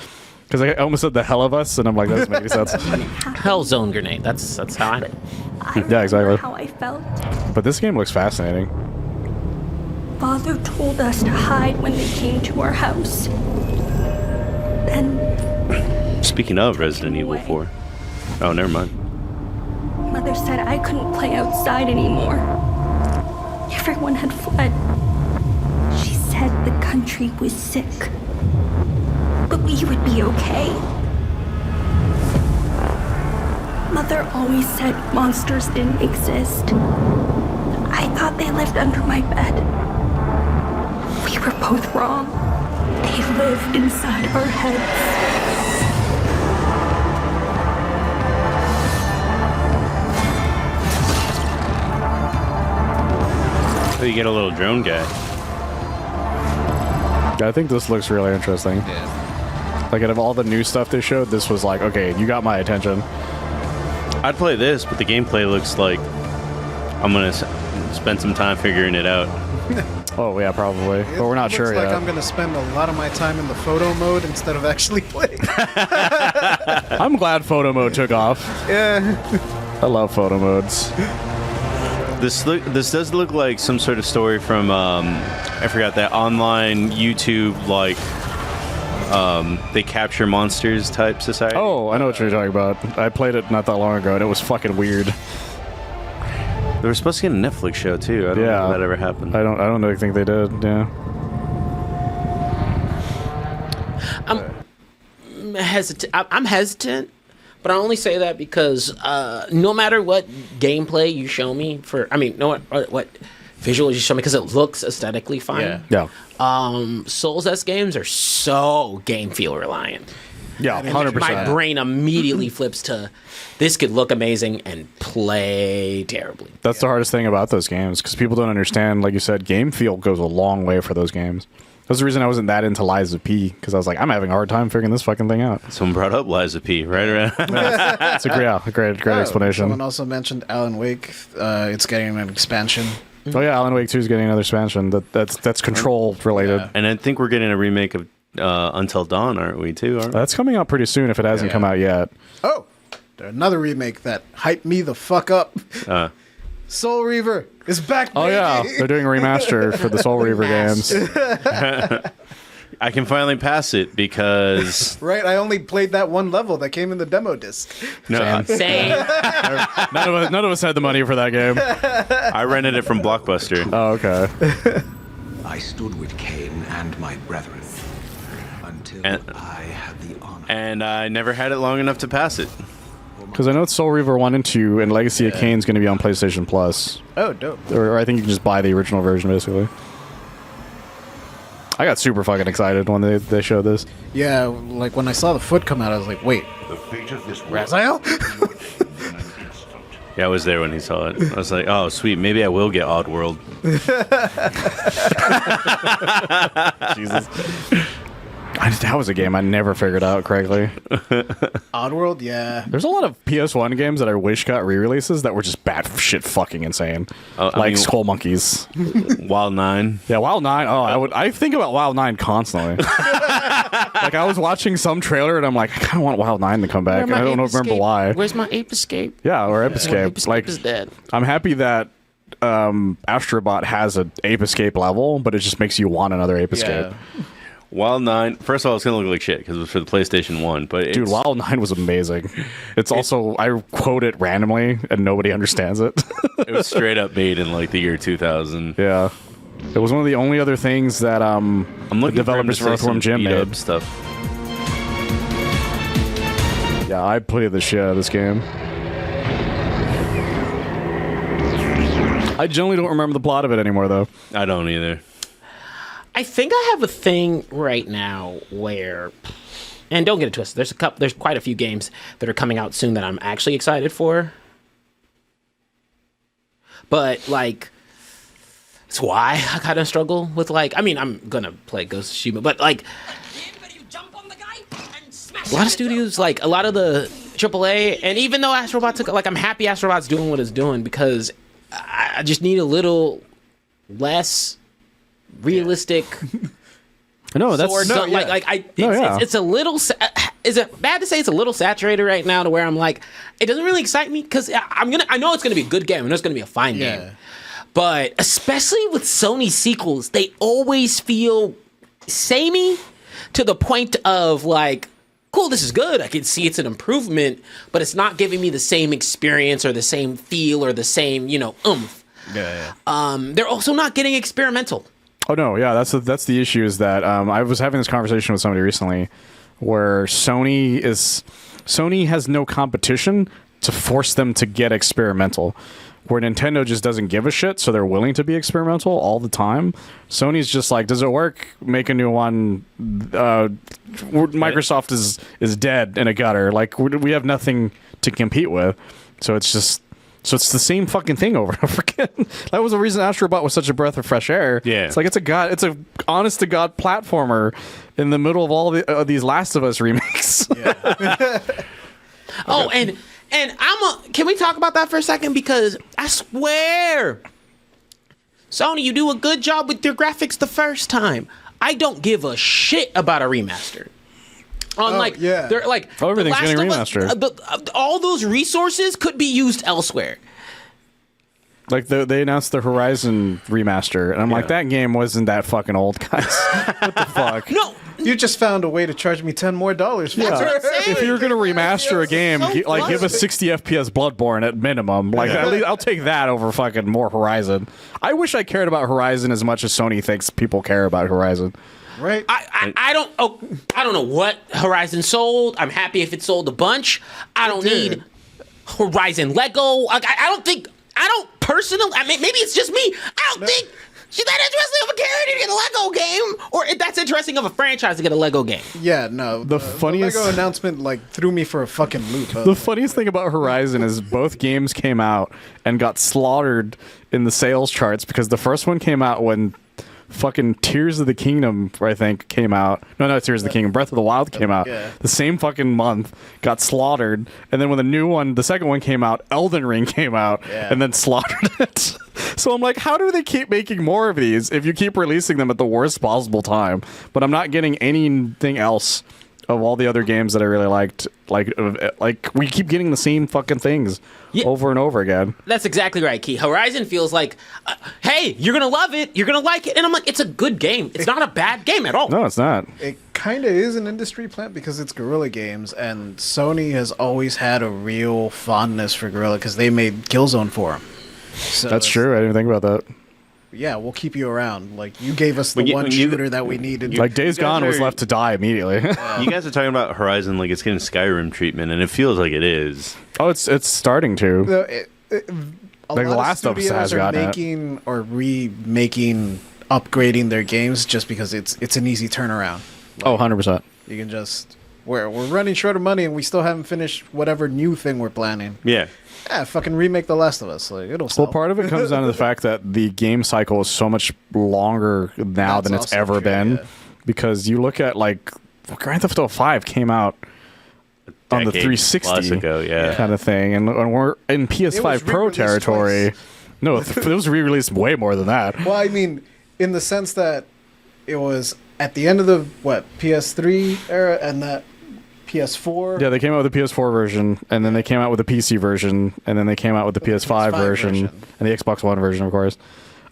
Because I almost said the hell of us, and I'm like, that doesn't make any sense. Hell Zone Grenade. That's how I. Yeah, exactly. How I felt. But this game looks fascinating. Father told us to hide when they came to our house. Then. Speaking of Resident Evil 4. Oh, never mind. Mother said I couldn't play outside anymore. Everyone had fled. She said the country was sick. But we would be okay. Mother always said monsters didn't exist. I thought they lived under my bed. We were both wrong. They lived inside our heads. So you get a little drone guy. I think this looks really interesting. Yeah. Like, out of all the new stuff they showed, this was like, okay, you got my attention. I'd play this, but the gameplay looks like I'm going to spend some time figuring it out. Oh, yeah, probably. But we're not sure yet. yet. I'm going to spend a lot of my time in the photo mode instead of actually playing. I'm glad photo mode took off. Yeah. I love photo modes. This does look like some sort of story from, I forgot, that online YouTube, like, they capture monsters type society. Oh, I know what you're talking about. I played it not that long ago, and it was fucking weird. They were supposed to get a Netflix show too. I don't know if that ever happened. I don't think they did. Yeah. I'm hesitant, but I only say that because no matter what gameplay you show me what visuals you show me, because it looks aesthetically fine. Yeah. Souls-esque games are so game feel reliant. Yeah, 100%. My brain immediately flips to this could look amazing and play terribly. That's the hardest thing about those games, because people don't understand, like you said, game feel goes a long way for those games. That's the reason I wasn't that into Liza P, because I was like, I'm having a hard time figuring this fucking thing out. Someone brought up Liza P right around. It's a great explanation. Someone also mentioned Alan Wake. It's getting an expansion. Oh yeah, Alan Wake 2 is getting another expansion. That's Control related. Yeah. And I think we're getting a remake of Until Dawn, aren't we too? That's coming out pretty soon if it hasn't come out yet. Oh, another remake that hyped me the fuck up. Soul Reaver is back. Oh yeah, they're doing a remaster for the Soul Reaver games. I can finally pass it because right, I only played that one level that came in the demo disc. No, Same. None of us had the money for that game. I rented it from Blockbuster. Oh, okay. I stood with Cain and my brethren until I had the honor. And I never had it long enough to pass it. Because I know it's Soul Reaver 1 and 2, and Legacy of Kain's going to be on PlayStation Plus. Oh, dope. Or I think you can just buy the original version, basically. I got super fucking excited when they showed this. Yeah, like when I saw the foot come out, I was like, wait. The fate of this Raziel? Yeah, I was there when he saw it. I was like, oh, sweet. Maybe I will get Oddworld. Jesus. That was a game I never figured out correctly. Oddworld, yeah. There's a lot of PS1 games that I wish got re-releases that were just bad shit fucking insane. Like Skull Monkeys. Wild 9. Yeah, Wild 9. Oh, I think about Wild 9 constantly. Like, I was watching some trailer and I'm like, I kind of want Wild 9 to come back. And I don't remember why. Where's my Ape Escape? Yeah, or Ape Escape. Ape Escape is dead. I'm happy that Astrobot has an Ape Escape level, but it just makes you want another Ape Escape. Wild 9, first of all, it's going to look like shit because it was for the PlayStation 1. But dude, Wild 9 was amazing. It's also, I quote it randomly and nobody understands it. It was straight up made in like the year 2000. Yeah. It was one of the only other things that the developers for Earthworm Jim made. Stuff. Yeah, I played the shit out of this game. I generally don't remember the plot of it anymore, though. I don't either. I think I have a thing right now where, and don't get it twisted, there's quite a few games that are coming out soon that I'm actually excited for. But like, That's why I kind of struggle with like. I mean, I'm gonna play Ghost of Tsushima, but like a lot of studios, like a lot of the AAA, and even though Astrobot took, like, I'm happy Astrobot's doing what it's doing because I just need a little less realistic. No, that's it's a little. Is it bad to say it's a little saturated right now to where I'm like, it doesn't really excite me because I know it's gonna be a good game. I know it's gonna be a fine game, but especially with Sony sequels, they always feel samey to the point of like, cool, this is good. I can see it's an improvement, but it's not giving me the same experience or the same feel or the same oomph. They're also not getting experimental. Oh no, yeah, that's the issue. Is that I was having this conversation with somebody recently, where Sony has no competition to force them to get experimental, where Nintendo just doesn't give a shit, so they're willing to be experimental all the time. Sony's just like, does it work? Make a new one. Microsoft is dead in a gutter. Like we have nothing to compete with, so it's just. So it's the same fucking thing over and over again. That was the reason Astrobot was such a breath of fresh air. Yeah, it's like it's a honest to god platformer in the middle of all these Last of Us remakes. Oh, and can we talk about that for a second? Because I swear, Sony, you do a good job with your graphics the first time. I don't give a shit about a remaster. They're like, everything's getting remastered. All those resources could be used elsewhere. Like they announced the Horizon remaster, and I'm like, that game wasn't that fucking old, guys. What the fuck? No, you just found a way to charge me $10 more. If you're gonna remaster a game, give us 60 FPS Bloodborne at minimum. Like at least I'll take that over fucking more Horizon. I wish I cared about Horizon as much as Sony thinks people care about Horizon. Right. I don't know what Horizon sold. I'm happy if it sold a bunch. I don't need Horizon Lego. I don't personally. I mean, maybe it's just me. I don't think she's that interesting of a character to get a Lego game, or if that's interesting of a franchise to get a Lego game. Yeah, no. The funniest Lego announcement threw me for a fucking loop. The funniest thing about Horizon is both games came out and got slaughtered in the sales charts because the first one came out when fucking Tears of the Kingdom, I think, came out. No, Tears of the Kingdom. Breath of the Wild came out the same fucking month, got slaughtered, and then when the second one came out, Elden Ring came out, and then slaughtered it. So I'm like, how do they keep making more of these if you keep releasing them at the worst possible time? But I'm not getting anything else of all the other games that I really liked. Like we keep getting the same fucking things over and over again. That's exactly right, Key. Horizon feels like, hey, you're gonna love it, you're gonna like it, and I'm like, it's a good game. It's not a bad game at all. No, it's not. It kind of is an industry plant because it's Guerrilla Games, and Sony has always had a real fondness for Guerrilla because they made Killzone for them. So that's true. I didn't think about that. Yeah, we'll keep you around. Like, you gave us the one shooter that we needed. Like, Days Gone was left to die immediately. You guys are talking about Horizon like it's getting Skyrim treatment, and it feels like it is. Oh, it's starting to. The Last of Us has gotten making or remaking, upgrading their games just because it's an easy turnaround. Like, 100%. You can just... We're running short of money, and we still haven't finished whatever new thing we're planning. Yeah. Yeah, fucking remake The Last of Us. Like, it'll sell. Well, part of it comes down to the fact that the game cycle is so much longer now than it's ever been. Yeah. Because you look at, like, Grand Theft Auto 5 came out on the 360 ago, kind of thing. And we're in PS5 Pro territory. Twice. No, it was re-released way more than that. Well, I mean, in the sense that it was at the end of the, PS3 era and that PS4. Yeah, they came out with the PS4 version, and then they came out with the PC version, and then they came out with the PS5 version, and the Xbox One version, of course.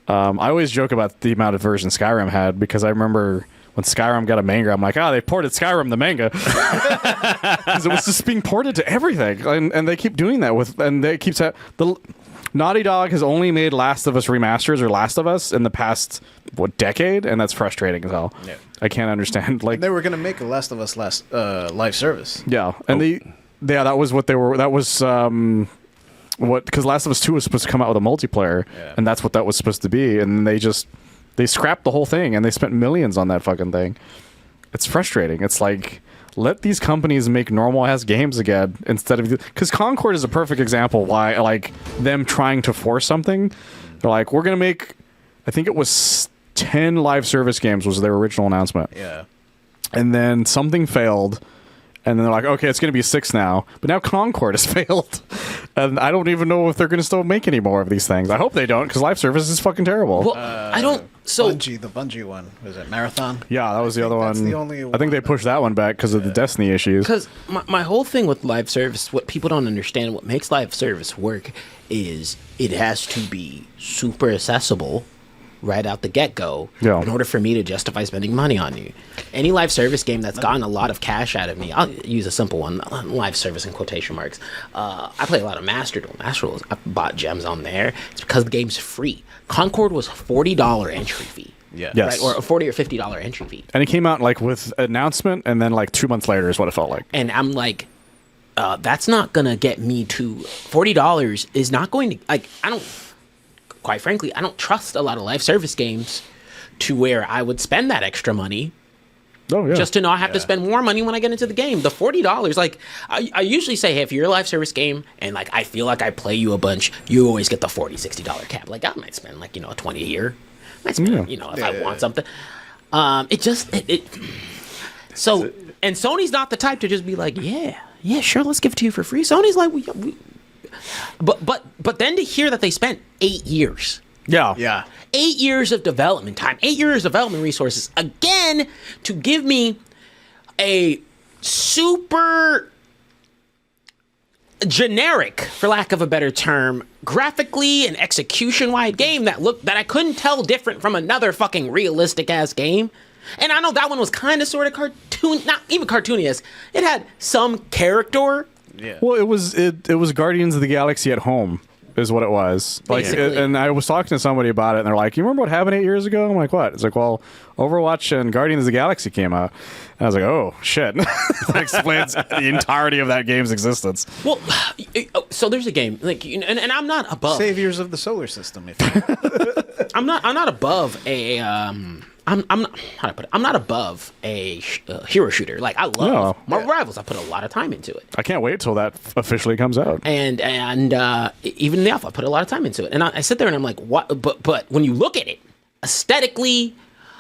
I always joke about the amount of versions Skyrim had, because I remember when Skyrim got a manga, I'm like, they ported Skyrim the manga. Because it was just being ported to everything, and they keep doing that Naughty Dog has only made Last of Us remasters or Last of Us in the past decade, and that's frustrating as hell. Yeah. I can't understand. Like, and they were gonna make a Last of Us live service. Yeah, and that was what they were. That was because Last of Us 2 was supposed to come out with a multiplayer, and that's what that was supposed to be. And they scrapped the whole thing, and they spent millions on that fucking thing. It's frustrating. It's like, let these companies make normal ass games again instead of, because Concord is a perfect example why, like, them trying to force something. They're like, we're gonna make I think it was 10 live service games was their original announcement. Yeah. And then something failed. And then they're like, okay, it's going to be 6 now. But now Concord has failed. And I don't even know if they're going to still make any more of these things. I hope they don't, because live service is fucking terrible. Well, I don't... So the Bungie one. Was it Marathon? Yeah, that was the other one. The only I think they pushed that one back because of the Destiny issues. Because my whole thing with live service, what people don't understand, what makes live service work is it has to be super accessible right out the get-go in order for me to justify spending money on you. Any live service game that's gotten a lot of cash out of me, I'll use a simple one, live service in quotation marks. I play a lot of Master Duel. Master Duel, I bought gems on there. It's because the game's free. Concord was $40 entry fee. Yeah. Yes. Right? Or a $40 or $50 entry fee. And it came out like with announcement, and then like 2 months later is what it felt like. And I'm like, that's not going to get me to... $40 is not going to... Like, I don't... Quite frankly, I don't trust a lot of live service games to where I would spend that extra money just to not have to spend more money when I get into the game. The $40, like, I usually say, hey, if you're a live service game and, like, I feel like I play you a bunch, you always get the $40, $60 cap. Like, I might spend, like, $20 a year. I might spend, if I want something. So, and Sony's not the type to just be like, yeah, sure, let's give it to you for free. Sony's like, But then to hear that they spent 8 years. Yeah. 8 years of development time, 8 years of development resources, again, to give me a super generic, for lack of a better term, graphically and execution-wide game that I couldn't tell different from another fucking realistic-ass game. And I know that one was kind of sort of not even cartoony-esque. It had some character. Yeah. Well, it was Guardians of the Galaxy at home, is what it was. Like, and I was talking to somebody about it, and they're like, "You remember what happened 8 years ago?" I'm like, "What?" It's like, "Well, Overwatch and Guardians of the Galaxy came out." And I was like, "Oh shit!" That explains the entirety of that game's existence. Well, so there's a game like, and I'm not above Saviors of the Solar System. I'm not above a I'm not how do I put it? I'm not above a hero shooter. Like, I love Marvel Rivals. I put a lot of time into it. I can't wait till that officially comes out. And even in the alpha, I put a lot of time into it. And I sit there and I'm like, what? But when you look at it aesthetically,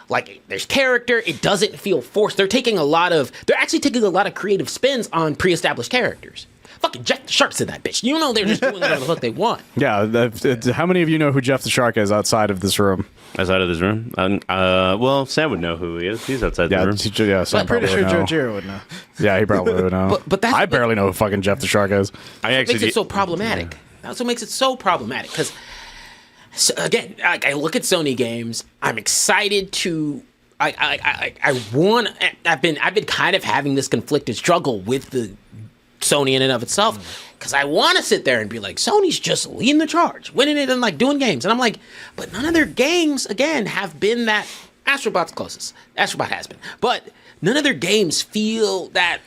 like, there's character. It doesn't feel forced. They're actually taking a lot of creative spins on pre-established characters. Fucking Jeff the Shark's in that bitch. You know they're just doing whatever the fuck they want. Yeah. How many of you know who Jeff the Shark is outside of this room? Outside of this room? Well, Sam would know who he is. He's outside the room. Sam I'm pretty sure Jojiro would know. Yeah, he probably would know. But I barely know who fucking Jeff the Shark is. That makes it so problematic. That's what makes it so problematic. Because, again, I look at Sony games. I'm excited to... I've been kind of having this conflicted struggle with the Sony in and of itself, because I want to sit there and be like, Sony's just leading the charge, winning it and like doing games, and I'm like, but none of their games again have been that. Astrobot's closest. Astrobot has been, but none of their games feel that.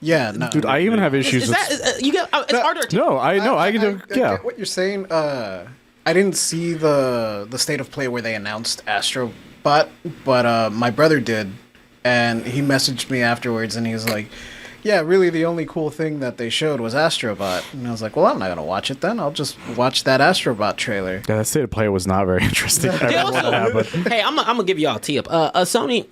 Yeah, no, dude, I even have issues. Is that you get? It's harder. No, I know. I can do. Yeah, get what you're saying. I didn't see the state of play where they announced Astrobot, but my brother did, and he messaged me afterwards, and he was like, yeah, really the only cool thing that they showed was Astrobot. And I was like, well, I'm not going to watch it then. I'll just watch that Astrobot trailer. Yeah, that state of play was not very interesting. Hey, I'm going to give y'all a tee up. Sony,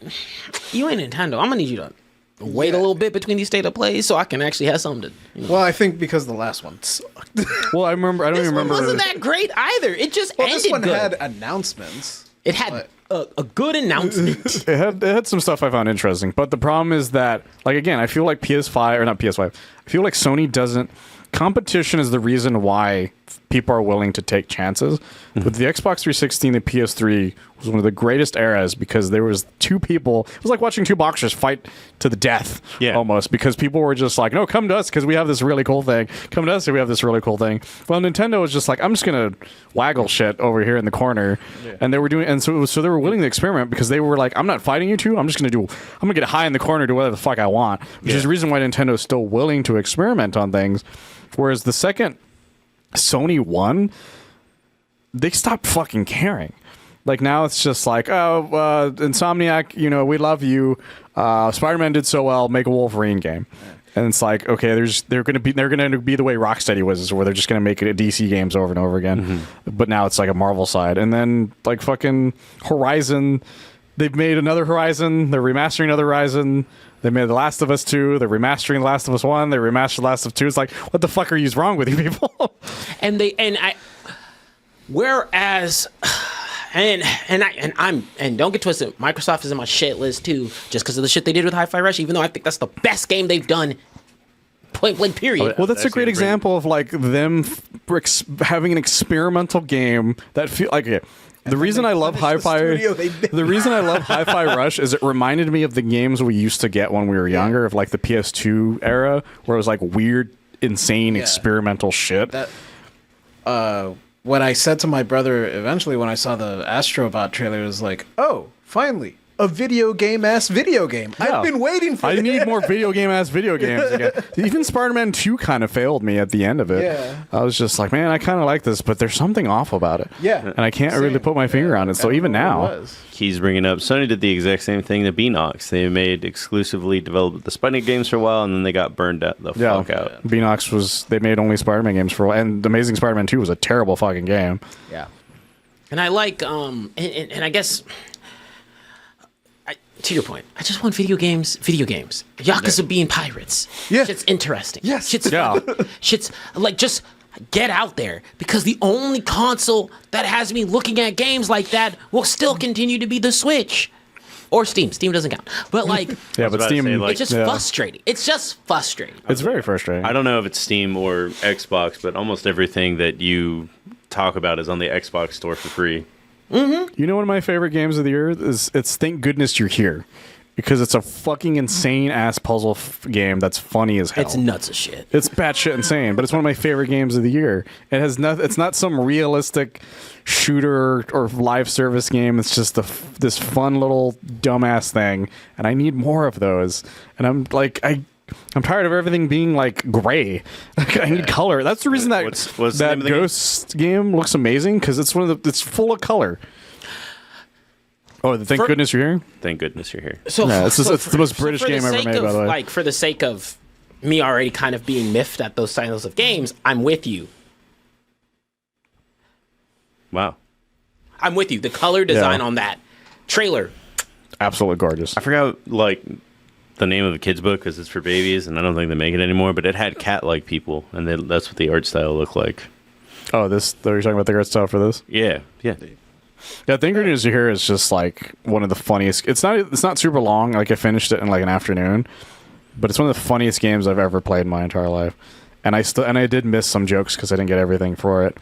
you ain't Nintendo. I'm going to need you to wait a little bit between these state of plays so I can actually have something to... Well, I think because the last one sucked. Well, I don't even remember. This one wasn't that great either. It just ended this one good. had announcements. It had a good announcement. It had some stuff I found interesting, but the problem is that, like, again, I feel like PS5 or not PS5. I feel like Sony doesn't. Competition is the reason why people are willing to take chances. With the Xbox 360 and the PS3 was one of the greatest eras because there was two people. It was like watching two boxers fight to the death, almost, because people were just like, no, come to us because we have this really cool thing. Come to us because we have this really cool thing. Well, Nintendo was just like, I'm just gonna waggle shit over here in the corner, and they were doing, and so they were willing to experiment because they were like, I'm not fighting you two. I'm gonna get high in the corner, do whatever the fuck I want, which is the reason why Nintendo is still willing to experiment on things. Whereas the second Sony won, they stopped fucking caring. Like, now it's just like, Insomniac, we love you. Spider-Man did so well, make a Wolverine game. And it's like, okay, they're gonna be the way Rocksteady was, where they're just gonna make it a DC games over and over again. But now it's like a Marvel side, and then like fucking Horizon, they've made another Horizon, they're remastering another Horizon. They made The Last of Us 2. They're remastering The Last of Us 1. They remastered The Last of Us 2. It's like, what the fuck are you wrong with you people? Whereas, and don't get twisted, Microsoft is in my shit list too, just because of the shit they did with Hi-Fi Rush. Even though I think that's the best game they've done. Point blank. Period. Well, that's a great example of like them having an experimental game that feel like. Okay, the reason I love Hi-Fi Rush is it reminded me of the games we used to get when we were younger, of like the PS2 era, where it was like weird, insane, experimental shit. What I said to my brother eventually when I saw the Astrobot trailer was like, oh, finally. A video game. I've been waiting for I this. need more video games again. Even Spider-Man 2 kind of failed me at the end of it. Yeah. I was just like, man, I kind of like this, but there's something off about it. Yeah. And I can't really put my finger on it. So even now. He's bringing up, Sony did the exact same thing to Beanox. They made exclusively developed the Sputnik games for a while, and then they got burned out the fuck out. Beanox they made only Spider-Man games for a while, and Amazing Spider-Man 2 was a terrible fucking game. Yeah. And I like, and I guess... to your point, I just want video games. Yakuza being pirates. Yeah. Shit's interesting. Yes. Shit's like, just get out there. Because the only console that has me looking at games like that will still continue to be the Switch. Or Steam. Steam doesn't count. But like... yeah, but Steam... it's just frustrating. It's just frustrating. It's very frustrating. I don't know if it's Steam or Xbox, but almost everything that you talk about is on the Xbox store for free. Mm-hmm. You know, one of my favorite games of the year is Thank Goodness You're Here, because it's a fucking insane ass puzzle game that's funny as hell. It's nuts as shit. It's batshit insane, but it's one of my favorite games of the year. It has it's not some realistic shooter or live service game. It's just this fun little dumbass thing, and I need more of those. And I'm like, I'm tired of everything being like gray. I need color. That's the reason that what's that Ghost game looks amazing, because it's it's full of color. Oh, Thank Goodness You're Here. Thank Goodness You're Here. So, yeah, it's the most British game ever made, by the way. Like, for the sake of me already kind of being miffed at those styles of games, I'm with you. Wow. I'm with you. The color design on that trailer, absolutely gorgeous. I forgot the name of the kid's book, because it's for babies, and I don't think they make it anymore, but it had cat-like people, and that's what the art style looked like. Oh, you're talking about the art style for this? Yeah. Thank Goodness You're Here is just like one of the funniest. It's not super long. Like, I finished it in like an afternoon, but it's one of the funniest games I've ever played in my entire life. And I did miss some jokes because I didn't get everything for it.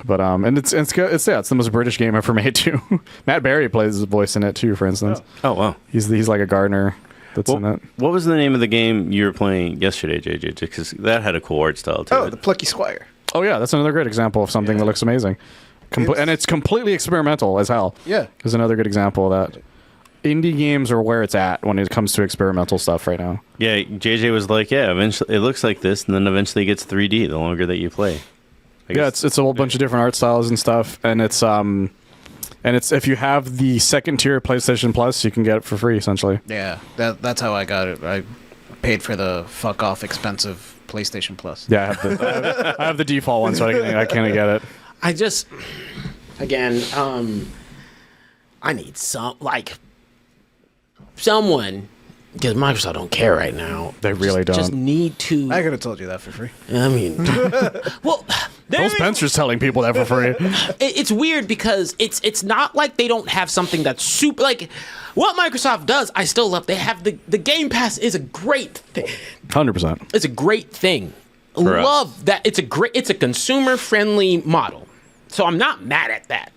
But and it's the most British game ever made too. Matt Berry plays the voice in it too, for instance. Oh wow. He's like a gardener that's in it. What was the name of the game you were playing yesterday, JJ? Because that had a cool art style too. Oh, the Plucky Squire. Oh yeah, that's another great example of something that looks amazing. And it's completely experimental as hell. Yeah. Is another good example of that. Indie games are where it's at when it comes to experimental stuff right now. Yeah, JJ was like, eventually it looks like this, and then eventually it gets 3D the longer that you play. Yeah, it's a whole bunch of different art styles and stuff, and it's if you have the second tier PlayStation Plus, you can get it for free essentially. Yeah, that's how I got it. I paid for the fuck off expensive PlayStation Plus. Yeah, I have the default one, so I can't get it. I just, again, I need someone, because Microsoft don't care right now. They really don't. Just need to. I could have told you that for free. I mean, well, Phil Spencer's telling people that for free. It's weird because it's not like they don't have something that's super, like what Microsoft does. I still love. They have the Game Pass is a great thing. 100%. It's a great thing. Love that. It's a consumer friendly model. So I'm not mad at that.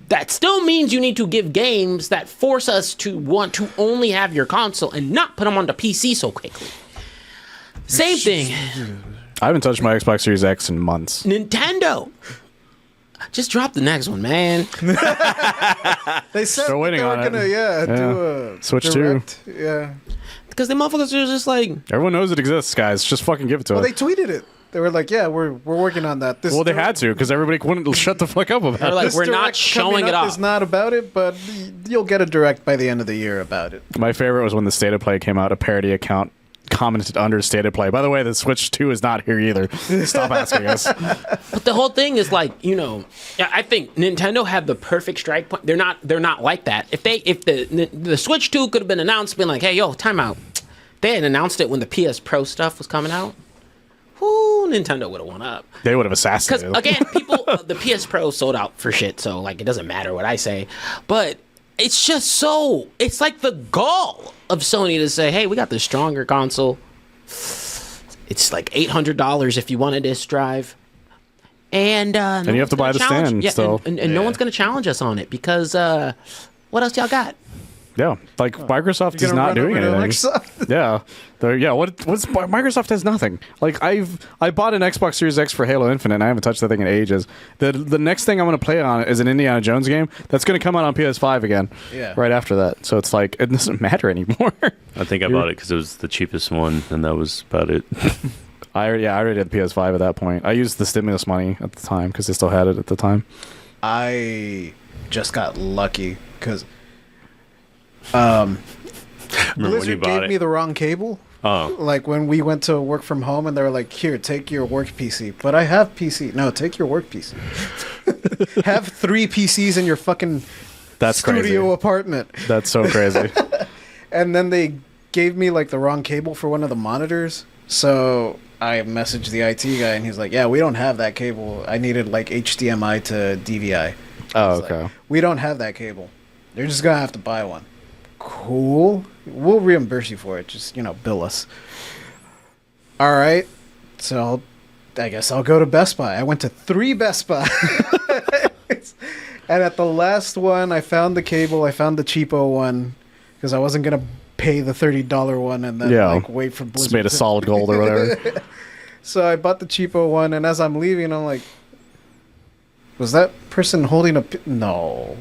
That still means you need to give games that force us to want to only have your console and not put them on the PC so quickly. Same thing. I haven't touched my Xbox Series X in months. Nintendo. Just drop the next one, man. They said Still waiting they were on gonna, it. do a Switch direct. 2. Yeah. Because the motherfuckers are just like... Everyone knows it exists, guys. Just fucking give it to Well, them. they tweeted it. They were like, "Yeah, we're working on that." Well, they had to, because everybody wouldn't shut the fuck up about it. They're like, we're not showing it off. It's not about it, but you'll get a direct by the end of the year about it. My favorite was when the State of Play came out, a parody account commented under State of Play. By the way, the Switch 2 is not here either. Stop asking us. But the whole thing is like, I think Nintendo had the perfect strike point. They're not like that. If the Switch 2 could have been announced, been like, hey, yo, time out. They had announced it when the PS Pro stuff was coming out. Whoo, Nintendo would have won up. They would have assassinated. Because again, people, the PS Pro sold out for shit, so like it doesn't matter what I say. But it's just it's like the gall of Sony to say, hey, we got the stronger console. It's like $800 if you want a disc drive. And you have to buy the stand. Yeah, still. and no one's going to challenge us on it because what else y'all got? Yeah, like Microsoft is not doing anything. Yeah, what's Microsoft has nothing. Like I bought an Xbox Series X for Halo Infinite, and I haven't touched that thing in ages. The next thing I'm going to play on is an Indiana Jones game that's going to come out on PS5 again. Yeah. Right after that, so it's like it doesn't matter anymore. I think I bought it because it was the cheapest one, and that was about it. I already had the PS5 at that point. I used the stimulus money at the time because they still had it at the time. I just got lucky because. Blizzard gave me the wrong cable. Oh. Like when we went to work from home and they were like, here, take your work PC. But I have PC. No, take your work PC. Have 3 PCs in your fucking studio apartment. That's so crazy. And then they gave me like the wrong cable for one of the monitors. So I messaged the IT guy and he's like, yeah, we don't have that cable. I needed like HDMI to DVI. Oh, okay. Like, we don't have that cable. You're just going to have to buy one. Cool. We'll reimburse you for it. Just, bill us. All right. So I guess I'll go to Best Buy. I went to 3 Best Buy. And at the last one, I found the cable. I found the cheapo one because I wasn't going to pay the $30 one and then wait for Blizzard. It's made of solid gold or whatever. So I bought the cheapo one. And as I'm leaving, I'm like, was that person holding no.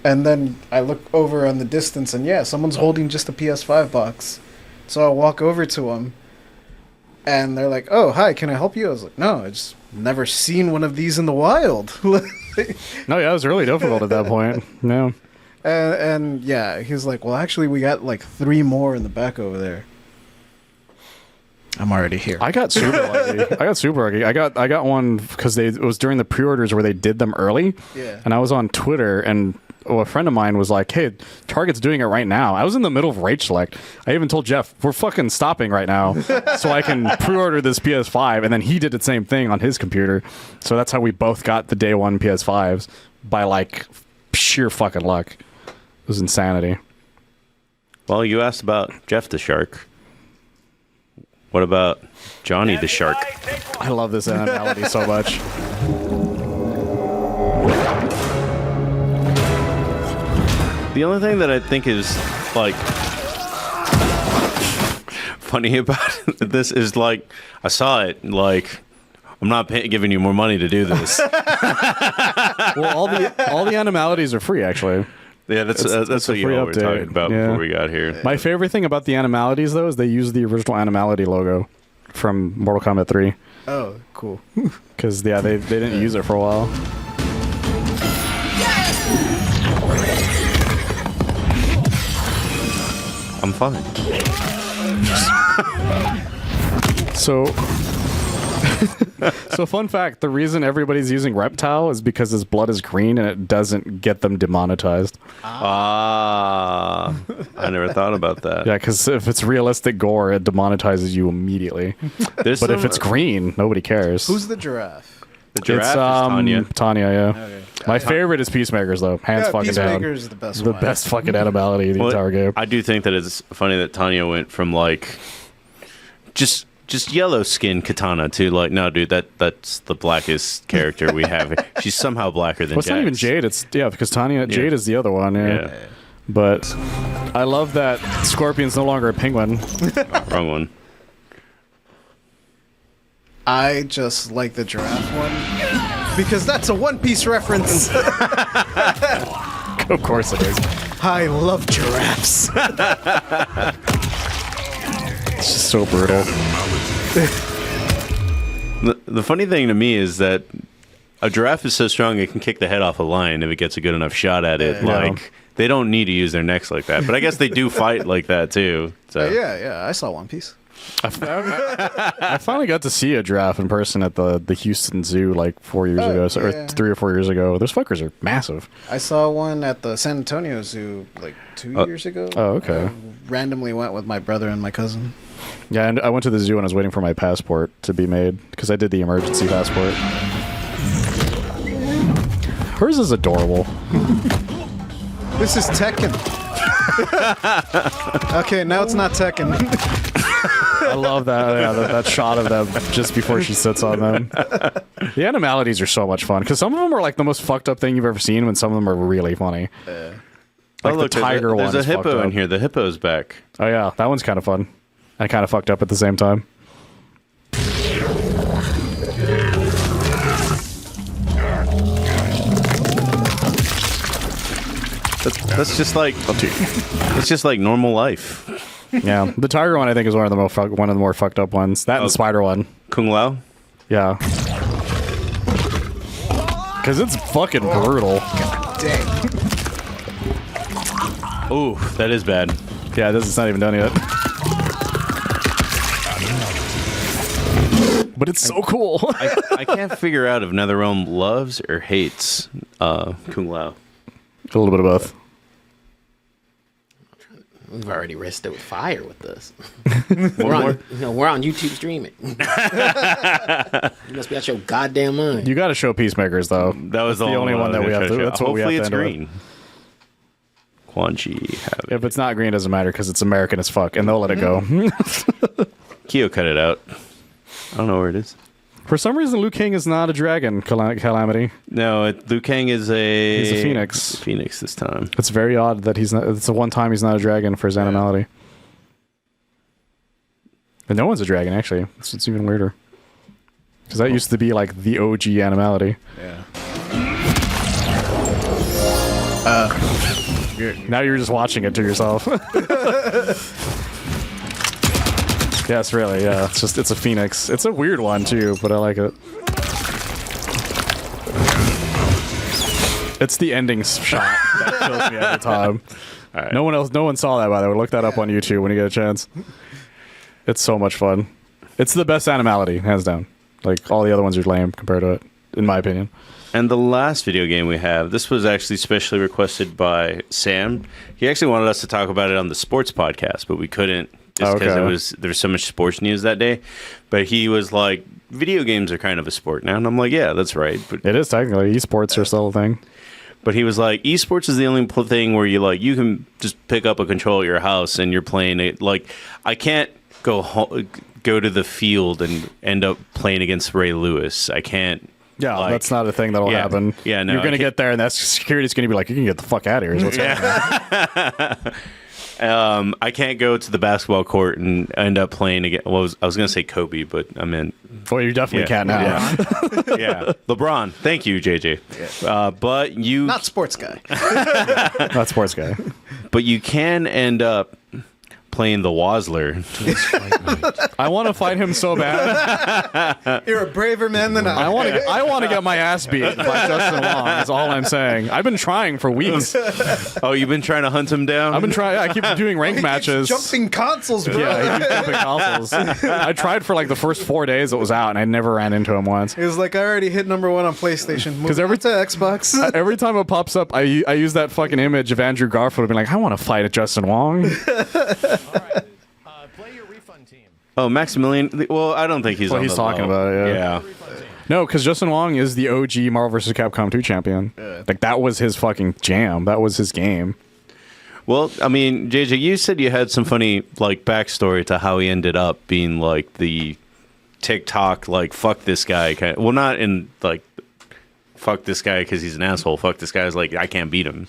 And then I look over on the distance, and someone's holding just a PS5 box. So I walk over to them, and they're like, "Oh, hi, can I help you?" I was like, "No, I just never seen one of these in the wild." No, it was really difficult at that point. No. And he was like, "Well, actually, we got like 3 more in the back over there." I'm already here. I got super lucky. I got one because it was during the pre-orders where they did them early. Yeah. And I was on Twitter and. A friend of mine was like, hey, Target's doing it right now. I was in the middle of Rage Select. I even told Jeff, we're fucking stopping right now so I can pre-order this PS5. And then he did the same thing on his computer. So that's how we both got the day one PS5s by like sheer fucking luck. It was insanity. Well, you asked about Jeff the Shark. What about Johnny the Shark? I love this analogy so much. The only thing that I think is like funny about this is like I saw it like I'm not giving you more money to do this. Well, all the animalities are free actually. Yeah, that's what you all were talking about before we got here. My favorite thing about the animalities though is they use the original animality logo from Mortal Kombat 3. Oh, cool. Because they didn't use it for a while. I'm fine. So fun fact, the reason everybody's using Reptile is because his blood is green and it doesn't get them demonetized. I never thought about that. Yeah, because if it's realistic gore, it demonetizes you immediately. But if it's green, nobody cares. Who's the giraffe? The giraffe is Tanya. Tanya, yeah. Okay. My favorite is Peacemakers, though. Hands fucking down. Peacemakers is the best one. The best fucking animality in the entire game. I do think that it's funny that Tanya went from, like, just yellow skin katana to, like, no, dude, that's the blackest character we have. She's somehow blacker than Jax. It's not even Jade. It's, because Jade is the other one, yeah. But I love that Scorpion's no longer a penguin. Wrong one. I just like the giraffe one because that's a One Piece reference. Of course it is. I love giraffes. It's just so brutal. The funny thing to me is that a giraffe is so strong it can kick the head off a lion if it gets a good enough shot at it. They don't need to use their necks like that. But I guess they do fight like that too. So yeah, I saw One Piece. I finally got to see a giraffe in person at the Houston Zoo like 4 years ago, or 3 or 4 years ago. Those fuckers are massive. I saw one at the San Antonio Zoo like 2 years ago. Oh, okay. I randomly went with my brother and my cousin. Yeah, and I went to the zoo and I was waiting for my passport to be made because I did the emergency passport. Hers is adorable. This is Tekken. Okay, now it's not Tekken. I love that. Yeah, that shot of them just before she sits on them. The animalities are so much fun because some of them are like the most fucked up thing you've ever seen, when some of them are really funny. Like look, the tiger one. There's a hippo in here. The hippo's back. Oh yeah, that one's kind of fun. And kind of fucked up at the same time. That's just like it's just like normal life. Yeah, the tiger one I think is one of the more fucked up ones. That and the spider one. Kung Lao. Yeah. Because it's fucking brutal. Dang. Ooh, that is bad. Yeah, it's not even done yet. But it's so cool. I can't figure out if NetherRealm loves or hates Kung Lao. A little bit of both. We've already risked it with fire with this. We're on YouTube streaming. You must be out your goddamn mind. You got to show Peacemakers though. That was the only one that we have to. That's what we have to it's end green. Quan Chi. If it's not green, it doesn't matter because it's American as fuck, and they'll let it go. Kyo cut it out. I don't know where it is. For some reason, Liu Kang is not a dragon, Calamity. No, Liu Kang is He's a phoenix. Phoenix this time. It's very odd that he's not. It's the one time he's not a dragon for his animality. And no one's a dragon, actually. It's even weirder. Because that used to be like the OG animality. Yeah. Now you're just watching it to yourself. Yes, really, yeah. It's a phoenix. It's a weird one too, but I like it. It's the ending shot that kills me every time. Right. No one saw that, by the way. Look that up on YouTube when you get a chance. It's so much fun. It's the best animality, hands down. Like all the other ones are lame compared to it, in my opinion. And the last video game we have, this was actually specially requested by Sam. He actually wanted us to talk about it on the sports podcast, but we couldn't. Just because there was so much sports news that day. But he was like, video games are kind of a sport now. And I'm like, yeah, that's right. But it is technically. Esports are still a thing. But he was like, esports is the only thing where you can just pick up a controller at your house and you're playing it. Like, I can't go to the field and end up playing against Ray Lewis. I can't. Yeah, that's not a thing that'll happen. Yeah, no. You're going to get there and that security's going to be like, you can get the fuck out of here. Is what's happening. I can't go to the basketball court and end up playing again. Well, I was going to say Kobe, but I meant. Well, you definitely can't now. Yeah. LeBron. Thank you, JJ. Yeah. But you. Not sports guy. Not sports guy. But you can end up playing the Wazler. I want to fight him so bad. You're a braver man than I. I want to get my ass beat by Justin Long. That's all I'm saying. I've been trying for weeks. Oh, you've been trying to hunt him down? I've been trying. I keep doing ranked matches. Jumping consoles, bro. Yeah, he keeps jumping consoles. I tried for like the first 4 days it was out, and I never ran into him once. He was like, I already hit #1 on PlayStation. Because every to Xbox. Every time it pops up, I use that fucking image of Andrew Garfield being like, I want to fight at Justin Wong. Play your refund team. Oh, Maximilian. Well, I don't think he's. Well, on he's the talking low. about it. Yeah. No, because Justin Wong is the OG Marvel vs. Capcom 2 champion. Like that was his fucking jam. That was his game. Well, I mean, JJ, you said you had some funny like backstory to how he ended up being like the TikTok like fuck this guy kind of, well, not in like fuck this guy because he's an asshole. Fuck this guy's like I can't beat him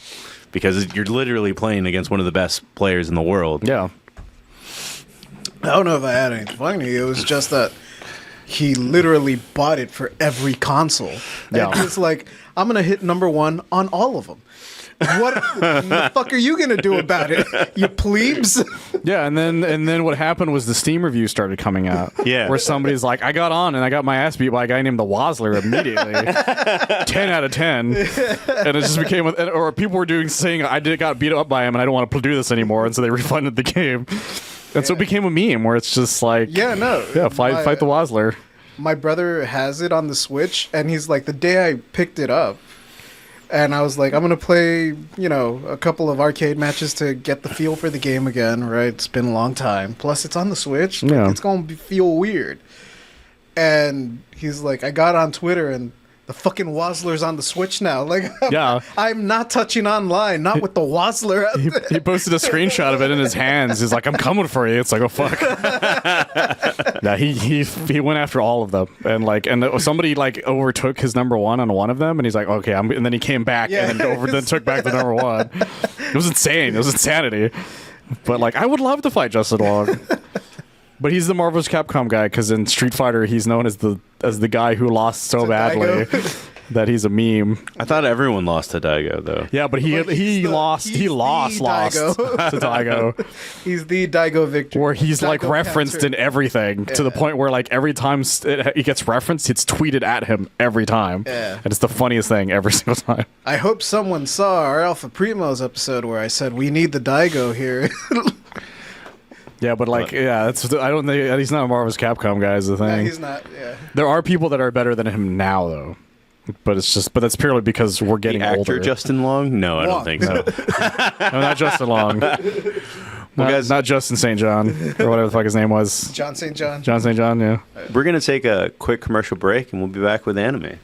because you're literally playing against one of the best players in the world. Yeah. I don't know if I had anything funny. It was just that he literally bought it for every console. Yeah. And it's like, I'm going to hit #1 on all of them. What the fuck are you going to do about it, you plebes? Yeah, and then what happened was the Steam review started coming out. Yeah. Where somebody's like, I got on and I got my ass beat by a guy named the Wazler immediately. 10 out of 10. And it just became, or people were saying, got beat up by him and I don't want to do this anymore. And so they refunded the game. And so it became a meme where it's just like, Yeah, no. fight the Wazzler. My brother has it on the Switch, and he's like, the day I picked it up, and I was like, I'm going to play, a couple of arcade matches to get the feel for the game again, right? It's been a long time. Plus, it's on the Switch. Yeah. It's going to feel weird. And he's like, I got on Twitter, and the fucking Wazzler's on the Switch now. Like, I'm not touching online, not with the Wazzler out there. He posted a screenshot of it in his hands. He's like, I'm coming for you. It's like, oh, fuck. Yeah, he went after all of them. And somebody overtook his number one on one of them. And he's like, okay. And then he came back and then took back the number one. It was insane. It was insanity. But I would love to fight Justin Long. But he's the Marvel's Capcom guy because in Street Fighter he's known as the guy who lost so badly that he's a meme. I thought everyone lost to Daigo though. Yeah, but he lost to Daigo. He's the Daigo victor. Where he's Daigo referenced counter. in everything to the point where every time he gets referenced, it's tweeted at him every time. Yeah. And it's the funniest thing every single time. I hope someone saw our Alpha Primos episode where I said we need the Daigo here. Yeah, but I don't think he's not a Marvel's Capcom guy is the thing. No, he's not. Yeah. There are people that are better than him now though. But that's purely because we're getting the actor older. Justin Long? No, I don't think so. No, not Justin Long. Not Justin St. John or whatever the fuck his name was. John St. John. John St. John, yeah. We're going to take a quick commercial break and we'll be back with anime.